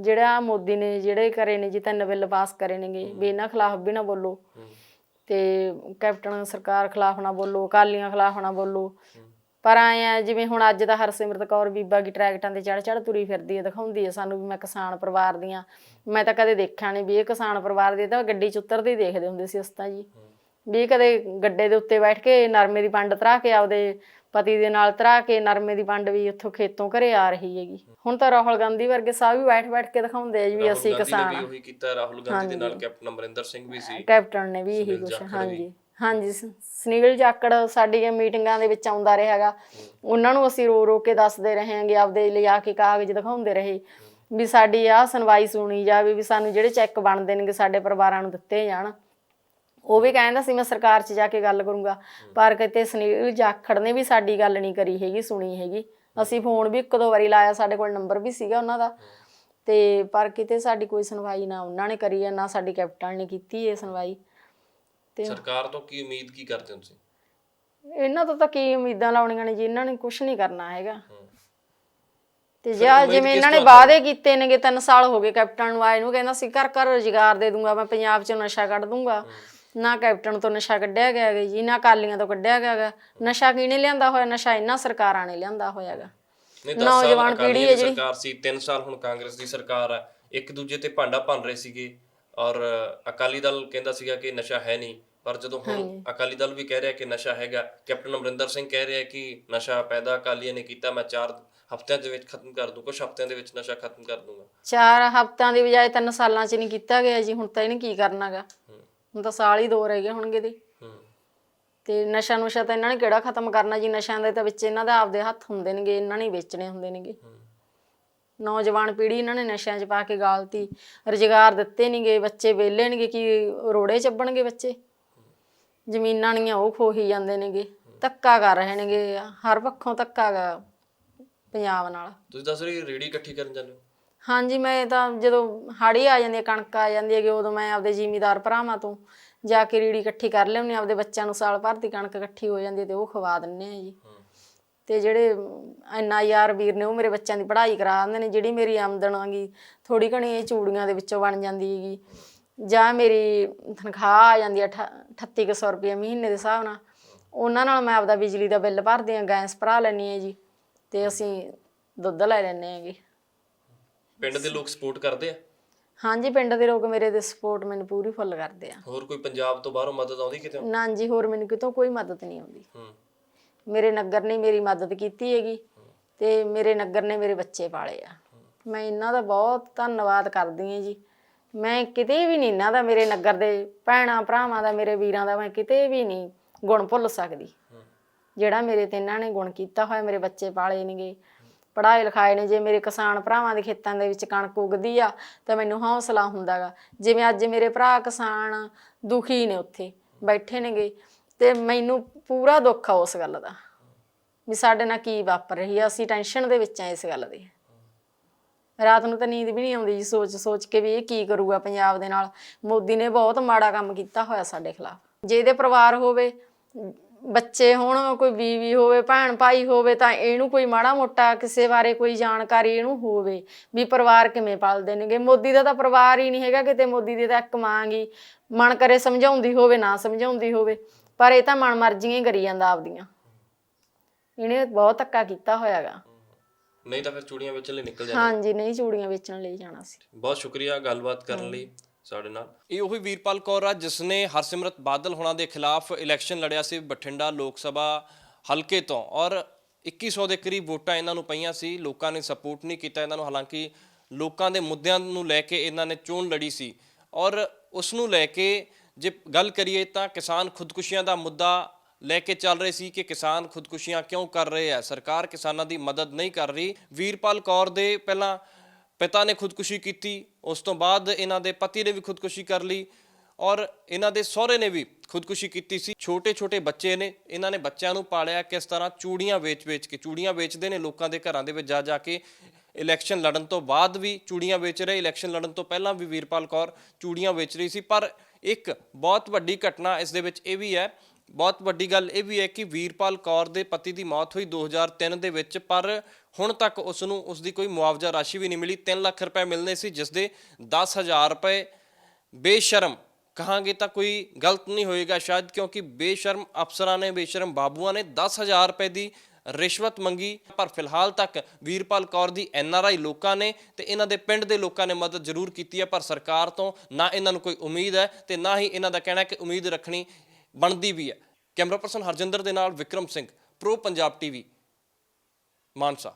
ਜਿਹੜਾ ਮੋਦੀ ਨੇ ਜਿਹੜੇ ਕਰੇ ਨੇ ਜੀ, 3 ਬਿੱਲ ਪਾਸ ਕਰੇ ਨੇਗੇ, ਵੀ ਇਹਨਾਂ ਖਿਲਾਫ ਵੀ ਨਾ ਬੋਲੋ, ਤੇ ਕੈਪਟਨ ਸਰਕਾਰ ਖਿਲਾਫ ਨਾ ਬੋਲੋ, ਅਕਾਲੀਆਂ ਖਿਲਾਫ ਨਾ ਬੋਲੋ। ਪਰ ਆਏ ਆ ਜਿਵੇਂ ਹੁਣ ਅੱਜ ਦਾ ਹਰਸਿਮਰਤ ਕੌਰ ਬੀਬਾ ਗੀ ਟਰੈਕਟਰਾਂ ਤੇ ਚੜ੍ਹ ਤੁਰੀ ਫਿਰਦੀ ਹੈ, ਦਿਖਾਉਂਦੀ ਹੈ ਸਾਨੂੰ ਵੀ ਮੈਂ ਕਿਸਾਨ ਪਰਿਵਾਰ ਦੀਆਂ। ਮੈਂ ਤਾਂ ਕਦੇ ਦੇਖਿਆ ਨਹੀਂ ਵੀ ਇਹ ਕਿਸਾਨ ਪਰਿਵਾਰ ਦੀ, ਤਾਂ ਗੱਡੀ 'ਚ ਉਤਰਦੇ ਹੀ ਦੇਖਦੇ ਹੁੰਦੇ ਸੀ ਅਸੀਂ ਤਾਂ ਜੀ, ਵੀ ਕਦੇ ਗੱਡੇ ਦੇ ਉੱਤੇ ਬੈਠ ਕੇ ਨਰਮੇ ਦੀ ਪੰਡ ਧਰਾ ਕੇ, ਆਪਦੇ ਪਤੀ ਦੇ ਨਾਲ ਧਰਾ ਕੇ ਨਰਮੇ ਦੀ ਪੰਡ ਵੀ ਉੱਥੋਂ ਖੇਤੋਂ ਘਰੇ ਆ ਰਹੀ ਹੈਗੀ। ਹੁਣ ਤਾਂ ਰਾਹੁਲ ਗਾਂਧੀ ਵਰਗੇ ਸਭ ਵੀ ਬੈਠ ਕੇ ਦਿਖਾਉਂਦੇ ਆ ਜੀ ਵੀ ਅਸੀਂ ਕਿਸਾਨ ਆ। ਉਹੀ ਕੀਤਾ ਰਾਹੁਲ ਗਾਂਧੀ ਦੇ ਨਾਲ, ਕੈਪਟਨ ਅਮਰਿੰਦਰ ਸਿੰਘ ਵੀ ਸੀ, ਕੈਪਟਨ ਨੇ ਵੀ ਇਹੀ ਕੁਛ। ਹਾਂਜੀ ਹਾਂਜੀ, ਸੁਨੀਲ ਜਾਖੜ ਸਾਡੀਆਂ ਮੀਟਿੰਗਾਂ ਦੇ ਵਿੱਚ ਆਉਂਦਾ ਰਿਹਾ ਹੈਗਾ, ਉਹਨਾਂ ਨੂੰ ਅਸੀਂ ਰੋ ਕੇ ਦੱਸਦੇ ਰਹੇ ਹਾਂਗੇ, ਆਪਦੇ ਲਿਜਾ ਕੇ ਕਾਗਜ਼ ਦਿਖਾਉਂਦੇ ਰਹੇ ਵੀ ਸਾਡੀ ਆਹ ਸੁਣਵਾਈ ਸੁਣੀ ਜਾਵੇ, ਵੀ ਸਾਨੂੰ ਜਿਹੜੇ ਚੈੱਕ ਬਣਦੇ ਨੇ ਸਾਡੇ ਪਰਿਵਾਰਾਂ ਨੂੰ ਦਿੱਤੇ ਜਾਣ। ਉਹ ਵੀ ਕਹਿੰਦਾ ਸੀ ਮੈਂ ਸਰਕਾਰ 'ਚ ਜਾ ਕੇ ਗੱਲ ਕਰੂੰਗਾ, ਪਰ ਕਿਤੇ ਸੁਨੀਲ ਜਾਖੜ ਨੇ ਵੀ ਸਾਡੀ ਗੱਲ ਨਹੀਂ ਕਰੀ ਹੈਗੀ, ਸੁਣੀ ਹੈਗੀ। ਅਸੀਂ ਫੋਨ ਵੀ 1-2 ਵਾਰੀ ਲਾਇਆ, ਸਾਡੇ ਕੋਲ ਨੰਬਰ ਵੀ ਸੀਗਾ ਉਹਨਾਂ ਦਾ, ਤੇ ਪਰ ਕਿਤੇ ਸਾਡੀ ਕੋਈ ਸੁਣਵਾਈ ਨਾ ਉਹਨਾਂ ਨੇ ਕਰੀ ਹੈ, ਨਾ ਸਾਡੀ ਕੈਪਟਨ ਨੇ ਕੀਤੀ ਇਹ ਸੁਣਵਾਈ। ਤੇ ਸਰਕਾਰ ਤੋਂ ਕੀ ਉਮੀਦ ਕੀ ਕਰਦੇ ਹੋ ਤੁਸੀਂ? ਇਹਨਾਂ ਤੋਂ ਤਾਂ ਕੀ ਉਮੀਦਾਂ ਲਾਉਣੀਆਂ ਨੇ ਜੀ, ਇਹਨਾਂ ਨੇ ਕੁਝ ਨਹੀਂ ਕਰਨਾ ਹੈਗਾ। ਤੇ ਜਿਵੇਂ ਇਹਨਾਂ ਨੇ ਵਾਅਦੇ ਕੀਤੇ ਨੇਗੇ, 3 ਸਾਲ ਹੋ ਗਏ ਕੈਪਟਨ ਨੂੰ ਆਏ ਨੂੰ, ਕਹਿੰਦਾ ਸੀ ਘਰ ਘਰ ਰੁਜ਼ਗਾਰ ਦੇ ਦੂੰਗਾ ਮੈਂ, ਪੰਜਾਬ 'ਚੋਂ ਨਸ਼ਾ ਕੱਢ ਦੂੰਗਾ। ਨਾ ਕੈਪਟਨ ਤੋਂ ਨਸ਼ਾ ਕੱਢਿਆ ਗਿਆ ਗਾ ਜੀ, ਨਾ ਅਕਾਲੀਆਂ ਤੋਂ ਕੱਢਿਆ ਗਿਆ ਗਾ। ਨਸ਼ਾ ਕਿਹਨੇ ਲਿਆਂਦਾ ਹੋਇਆ? ਨਸ਼ਾ ਇਹਨਾਂ ਸਰਕਾਰਾਂ ਨੇ ਲਿਆਂਦਾ ਹੋਇਆ ਗਾ। ਨੌਜਵਾਨ ਪੀੜ੍ਹੀ ਹੈ ਜਿਹੜੀ ਸਰਕਾਰ ਸੀ, 3 ਸਾਲ ਹੁਣ ਕਾਂਗਰਸ ਦੀ ਸਰਕਾਰ ਆ, ਇੱਕ ਦੂਜੇ ਤੇ ਭਾਂਡਾ ਭੰਨ ਰਹੇ ਸੀਗੇ ਔਰ ਅਕਾਲੀ ਦਲ ਕਹਿੰਦਾ ਸੀਗਾ ਕਿ ਨਸ਼ਾ ਹੈ ਨਹੀਂ, ਪਰ ਜਦੋਂ ਹੁਣ ਅਕਾਲੀ ਦਲ ਵੀ ਕਹਿ ਰਿਹਾ ਕਿ ਨਸ਼ਾ ਹੈਗਾ, ਕੈਪਟਨ ਅਮਰਿੰਦਰ ਸਿੰਘ ਕਹਿ ਰਿਹਾ ਕਿ ਨਸ਼ਾ ਪੈਦਾ ਅਕਾਲੀਆਂ ਨੇ ਕੀਤਾ, ਮੈਂ 4 ਹਫ਼ਤਿਆਂ ਦੇ ਵਿੱਚ ਖਤਮ ਕਰ ਦੂੰ, ਕੁਝ ਹਫ਼ਤਿਆਂ ਦੇ ਵਿੱਚ ਨਸ਼ਾ ਖਤਮ ਕਰ ਦੂੰਗਾ। 4 ਹਫ਼ਤਿਆਂ ਦੀ ਬਜਾਏ 3 ਸਾਲਾਂ 'ਚ ਨਹੀਂ ਕੀਤਾ ਗਿਆ ਜੀ। ਹੁਣ ਤਾਂ ਇਹਨੇ ਕੀ ਕਰਨਾਗਾ, ਹੁਣ ਤਾਂ ਸਾਲ ਹੀ 2 ਰਹਿ ਗਏ ਹੋਣਗੇ ਦੇ। ਤੇ ਨਸ਼ਾ ਨੁਸ਼ਾ ਤਾਂ ਇਹਨਾਂ ਨੇ ਕਿਹੜਾ ਖਤਮ ਕਰਨਾ ਜੀ, ਨਸ਼ਿਆਂ ਦੇ ਤਾਂ ਵਿੱਚ ਇਹਨਾਂ ਦੇ ਆਪਦੇ ਹੱਥ ਹੁੰਦੇ ਨੇਗੇ, ਇਹਨਾਂ ਨੇ ਵੇਚਣੇ ਹੁੰਦੇ ਨੇਗੇ। ਨੌਜਵਾਨ ਪੀੜ੍ਹੀ ਇਹਨਾਂ ਨੇ ਨਸ਼ਿਆਂ 'ਚ ਪਾ ਕੇ ਗਾਲਤੀ, ਰੁਜ਼ਗਾਰ ਦਿੱਤੇ ਨੇਗੇ, ਬੱਚੇ ਵਿਹਲੇ ਨੇਗੇ, ਕੀ ਰੋੜੇ ਚੱਬਣਗੇ ਬੱਚੇ? ਜ਼ਮੀਨਾਂ ਨੀਆਂ ਉਹ ਖੋਹੀ ਜਾਂਦੇ ਨੇਗੇ, ਧੱਕਾ ਕਰ ਰਹੇ ਨੇਗੇ, ਹਰ ਪੱਖੋਂ ਧੱਕਾ ਗਾ ਪੰਜਾਬ ਨਾਲ। ਤੁਸੀਂ ਦੱਸ ਰਹੇ ਰੇੜੀ ਇਕੱਠੀ ਕਰਨ ਜਾਂਦੇ ਹੋ? ਹਾਂਜੀ, ਮੈਂ ਤਾਂ ਜਦੋਂ ਹਾੜੀ ਆ ਜਾਂਦੀ ਹੈ, ਕਣਕ ਆ ਜਾਂਦੀ ਹੈਗੀ, ਉਦੋਂ ਮੈਂ ਆਪਦੇ ਜ਼ਿਮੀਦਾਰ ਭਰਾਵਾਂ ਤੋਂ ਜਾ ਕੇ ਰੇੜੀ ਇਕੱਠੀ ਕਰ ਲਿਆਉਂਦੀ, ਆਪਦੇ ਬੱਚਿਆਂ ਨੂੰ ਸਾਲ ਭਰ ਦੀ ਕਣਕ ਇਕੱਠੀ ਹੋ ਜਾਂਦੀ ਤੇ ਉਹ ਖਵਾ ਦਿੰਦੇ ਆ ਜੀ। ਤੇ ਜਿਹੜੇ NIR ਵੀਰ ਨੇ ਉਹ ਮੇਰੇ ਬੱਚਿਆਂ ਦੀ ਪੜ੍ਹਾਈ ਕਰਾ ਦਿੰਦੇ ਨੇ। ਜਿਹੜੀ ਮੇਰੀ ਆਮਦਨ ਆਗੀ ਥੋੜੀ ਘਣੀ ਇਹ ਚੂੜੀਆਂ ਦੇ ਵਿੱਚੋਂ ਬਣ ਜਾਂਦੀ ਹੈਗੀ, ਜਾਂ ਮੇਰੀ ਤਨਖਾਹ ਆ ਜਾਂਦੀ ਹੈ 3800 ਰੁਪਏ ਮਹੀਨੇ ਦੇ ਹਿਸਾਬ ਨਾਲ, ਉਹਨਾਂ ਨਾਲ ਮੈਂ ਆਪਦਾ ਬਿਜਲੀ ਦਾ ਬਿੱਲ ਭਰਦੀ ਹਾਂ, ਗੈਸ ਭਰਾ ਲੈਂਦੀ ਹਾਂ ਜੀ, ਤੇ ਅਸੀਂ ਦੁੱਧ ਲੈ ਲੈਂਦੇ ਹੈਗੇ। ਪਿੰਡ ਦੇ ਲੋਕ ਸਪੋਰਟ ਕਰਦੇ ਆ? ਹਾਂਜੀ, ਪਿੰਡ ਦੇ ਲੋਕ ਮੇਰੇ ਦੇ ਸਪੋਰਟ ਮੈਨੂੰ ਪੂਰੀ ਫੁੱਲ ਕਰਦੇ ਆ। ਹੋਰ ਕੋਈ ਪੰਜਾਬ ਤੋਂ ਬਾਹਰੋਂ ਮਦਦ ਆਉਂਦੀ ਕਿਤੇ? ਨਾ ਜੀ, ਹੋਰ ਮੈਨੂੰ ਕਿਤੋਂ ਕੋਈ ਮਦਦ ਨਹੀਂ ਆਉਂਦੀ। ਮੇਰੇ ਨਗਰ ਨੇ ਮੇਰੀ ਮਦਦ ਕੀਤੀ ਹੈਗੀ ਤੇ ਮੇਰੇ ਨਗਰ ਨੇ ਮੇਰੇ ਬੱਚੇ ਪਾਲੇ ਆ। ਮੈਂ ਇਹਨਾਂ ਦਾ ਬਹੁਤ ਧੰਨਵਾਦ ਕਰਦੀ ਹਾਂ ਜੀ। ਮੈਂ ਕਿਤੇ ਵੀ ਨਹੀਂ ਇਹਨਾਂ ਦਾ, ਮੇਰੇ ਨਗਰ ਦੇ ਭੈਣਾਂ ਭਰਾਵਾਂ ਦਾ, ਮੇਰੇ ਵੀਰਾਂ ਦਾ ਮੈਂ ਕਿਤੇ ਵੀ ਨਹੀਂ ਗੁਣ ਭੁੱਲ ਸਕਦੀ। ਜਿਹੜਾ ਮੇਰੇ ਤੇ ਇਹਨਾਂ ਨੇ ਗੁਣ ਕੀਤਾ ਹੋਇਆ, ਮੇਰੇ ਬੱਚੇ ਪਾਲੇ ਨੇਗੇ, ਪੜ੍ਹਾਏ ਲਿਖਾਏ ਨੇ। ਜੇ ਮੇਰੇ ਕਿਸਾਨ ਭਰਾਵਾਂ ਦੇ ਖੇਤਾਂ ਦੇ ਵਿੱਚ ਕਣਕ ਉਗਦੀ ਆ ਤਾਂ ਮੈਨੂੰ ਹੌਸਲਾ ਹੁੰਦਾ ਗਾ। ਜਿਵੇਂ ਅੱਜ ਮੇਰੇ ਭਰਾ ਕਿਸਾਨ ਦੁਖੀ ਨੇ, ਉੱਥੇ ਬੈਠੇ ਨੇਗੇ, ਤੇ ਮੈਨੂੰ ਪੂਰਾ ਦੁੱਖ ਆ ਉਸ ਗੱਲ ਦਾ ਵੀ ਸਾਡੇ ਨਾਲ ਕੀ ਵਾਪਰ ਰਹੀ ਆ। ਅਸੀਂ ਟੈਨਸ਼ਨ ਦੇ ਵਿੱਚ ਆ ਇਸ ਗੱਲ ਦੀ। ਰਾਤ ਨੂੰ ਤਾਂ ਨੀਂਦ ਵੀ ਨਹੀਂ ਆਉਂਦੀ ਜੀ, ਸੋਚ ਸੋਚ ਕੇ ਵੀ ਇਹ ਕੀ ਕਰੂਗਾ ਪੰਜਾਬ ਦੇ ਨਾਲ। ਮੋਦੀ ਨੇ ਬਹੁਤ ਮਾੜਾ ਕੰਮ ਕੀਤਾ ਹੋਇਆ ਸਾਡੇ ਖਿਲਾਫ। ਜੇ ਇਹਦੇ ਪਰਿਵਾਰ ਹੋਵੇ, ਬੱਚੇ ਹੋਣ, ਕੋਈ ਬੀਵੀ ਹੋਵੇ, ਭੈਣ ਭਾਈ ਹੋਵੇ, ਤਾਂ ਇਹਨੂੰ ਕੋਈ ਮਾੜਾ ਮੋਟਾ ਕਿਸੇ ਬਾਰੇ ਕੋਈ ਜਾਣਕਾਰੀ ਇਹਨੂੰ ਹੋਵੇ ਵੀ ਪਰਿਵਾਰ ਕਿਵੇਂ ਪਾਲਦੇ ਨੇਗੇ। ਮੋਦੀ ਦਾ ਤਾਂ ਪਰਿਵਾਰ ਹੀ ਨਹੀਂ ਹੈਗਾ ਕਿਤੇ। ਮੋਦੀ ਦੀ ਤਾਂ ਇੱਕ ਮਾਂ ਗੀ, ਮਨ ਕਰੇ ਸਮਝਾਉਂਦੀ ਹੋਵੇ ਨਾ ਸਮਝਾਉਂਦੀ ਹੋਵੇ, ਪਰ ਇਹ ਤਾਂ ਮਨ ਮਰਜ਼ੀਆਂ ਹੀ ਕਰੀ ਜਾਂਦਾ ਆਪਦੀਆਂ। ਇਹਨੇ ਬਹੁਤ ਧੱਕਾ ਕੀਤਾ ਹੋਇਆ ਗਾ। ਨਹੀਂ ਤਾਂ ਫਿਰ ਚੂੜੀਆਂ ਵੇਚਣ ਲਈ ਨਿਕਲ ਜਾਂਦੇ? ਹਾਂਜੀ, ਨਹੀਂ, ਚੂੜੀਆਂ ਵੇਚਣ ਲਈ ਜਾਣਾ ਸੀ। ਬਹੁਤ ਸ਼ੁਕਰੀਆ ਗੱਲਬਾਤ ਕਰਨ ਲਈ ਸਾਡੇ ਨਾਲ। ਇਹ ਉਹੀ ਵੀਰਪਾਲ ਕੌਰ ਆ ਜਿਸ ਨੇ ਹਰਸਿਮਰਤ ਬਾਦਲ ਹੋਣਾ ਦੇ ਖਿਲਾਫ ਇਲੈਕਸ਼ਨ ਲੜਿਆ ਸੀ ਬਠਿੰਡਾ ਲੋਕ ਸਭਾ ਹਲਕੇ ਤੋਂ, ਔਰ 2100 ਦੇ ਕਰੀਬ ਵੋਟਾਂ ਇਹਨਾਂ ਨੂੰ ਪਈਆਂ ਸੀ। ਲੋਕਾਂ ਨੇ ਸਪੋਰਟ ਨਹੀਂ ਕੀਤਾ ਇਹਨਾਂ ਨੂੰ, ਹਾਲਾਂਕਿ ਲੋਕਾਂ ਦੇ ਮੁੱਦਿਆਂ ਨੂੰ ਲੈ ਕੇ ਇਹਨਾਂ ਨੇ ਚੋਣ ਲੜੀ ਸੀ। ਔਰ ਉਸ ਨੂੰ ਲੈ ਕੇ ਜੇ ਗੱਲ ਕਰੀਏ ਤਾਂ ਕਿਸਾਨ ਖੁਦਕੁਸ਼ੀਆਂ ਦਾ ਮੁੱਦਾ ਲੈ ਕੇ ਚੱਲ ਰਹੇ ਸੀ ਕਿ ਕਿਸਾਨ ਖੁਦਕੁਸ਼ੀਆਂ ਕਿਉਂ ਕਰ ਰਹੇ ਆ, ਸਰਕਾਰ ਕਿਸਾਨਾਂ ਦੀ ਮਦਦ ਨਹੀਂ ਕਰ ਰਹੀ। ਵੀਰਪਾਲ ਕੌਰ ਦੇ ਪਹਿਲਾਂ ਪਿਤਾ ਨੇ ਖੁਦਕੁਸ਼ੀ ਕੀਤੀ, ਉਸ ਤੋਂ ਬਾਅਦ ਇਹਨਾਂ ਦੇ ਪਤੀ ਨੇ ਵੀ ਖੁਦਕੁਸ਼ੀ ਕਰ ਲਈ, ਔਰ ਇਹਨਾਂ ਦੇ ਸਹੁਰੇ ਨੇ ਵੀ ਖੁਦਕੁਸ਼ੀ ਕੀਤੀ ਸੀ। ਛੋਟੇ ਛੋਟੇ ਬੱਚੇ ਨੇ, ਇਹਨਾਂ ਨੇ ਬੱਚਿਆਂ ਨੂੰ ਪਾਲਿਆ ਕਿਸ ਤਰ੍ਹਾਂ? ਚੂੜੀਆਂ ਵੇਚ ਕੇ। ਚੂੜੀਆਂ ਵੇਚਦੇ ਨੇ ਲੋਕਾਂ ਦੇ ਘਰਾਂ ਦੇ ਵਿੱਚ ਜਾ ਕੇ। ਇਲੈਕਸ਼ਨ ਲੜਨ ਤੋਂ ਬਾਅਦ ਵੀ ਚੂੜੀਆਂ ਵੇਚ ਰਹੇ, ਇਲੈਕਸ਼ਨ ਲੜਨ ਤੋਂ ਪਹਿਲਾਂ ਵੀ ਵੀਰਪਾਲ ਕੌਰ ਚੂੜੀਆਂ ਵੇਚ ਰਹੀ ਸੀ। ਪਰ ਇੱਕ ਬਹੁਤ ਵੱਡੀ ਘਟਨਾ ਇਸ ਦੇ ਵਿੱਚ ਇਹ ਵੀ ਹੈ, ਬਹੁਤ ਵੱਡੀ ਗੱਲ ਇਹ ਵੀ ਹੈ ਕਿ ਵੀਰਪਾਲ ਕੌਰ ਦੇ ਪਤੀ ਦੀ ਮੌਤ ਹੋਈ 2003 ਦੇ ਵਿੱਚ, ਪਰ ਹੁਣ ਤੱਕ ਉਸ ਨੂੰ ਉਸ ਦੀ ਕੋਈ ਮੁਆਵਜ਼ਾ ਰਾਸ਼ੀ ਵੀ ਨਹੀਂ ਮਿਲੀ। 3 ਲੱਖ ਰੁਪਏ ਮਿਲਣੇ ਸੀ, ਜਿਸ ਦੇ 10,000 ਰੁਪਏ ਬੇਸ਼ਰਮ ਕਹਾਂਗੇ ਤਾਂ ਕੋਈ ਗਲਤ ਨਹੀਂ ਹੋਏਗਾ ਸ਼ਾਇਦ, ਕਿਉਂਕਿ ਬੇਸ਼ਰਮ ਅਫਸਰਾਂ ਨੇ, ਬੇਸ਼ਰਮ ਬਾਬੂਆਂ ਨੇ 10,000 ਰੁਪਏ ਦੀ ਰਿਸ਼ਵਤ ਮੰਗੀ। ਪਰ ਫਿਲਹਾਲ ਤੱਕ ਵੀਰਪਾਲ ਕੌਰ ਦੀ NRI ਲੋਕਾਂ ਨੇ ਤੇ ਇਹਨਾਂ ਦੇ ਪਿੰਡ ਦੇ ਲੋਕਾਂ ਨੇ ਮਦਦ ਜ਼ਰੂਰ ਕੀਤੀ ਹੈ, ਪਰ ਸਰਕਾਰ ਤੋਂ ਨਾ ਇਹਨਾਂ ਨੂੰ ਕੋਈ ਉਮੀਦ ਹੈ ਤੇ ਨਾ ਹੀ ਇਹਨਾਂ ਦਾ ਕਹਿਣਾ ਕਿ ਉਮੀਦ ਰੱਖਣੀ ਬਣਦੀ ਵੀ ਹੈ। ਕੈਮਰਾ ਪਰਸਨ ਹਰਜਿੰਦਰ ਦੇ ਨਾਲ ਵਿਕਰਮ ਸਿੰਘ, ਪ੍ਰੋ ਪੰਜਾਬ TV, ਮਾਨਸਾ।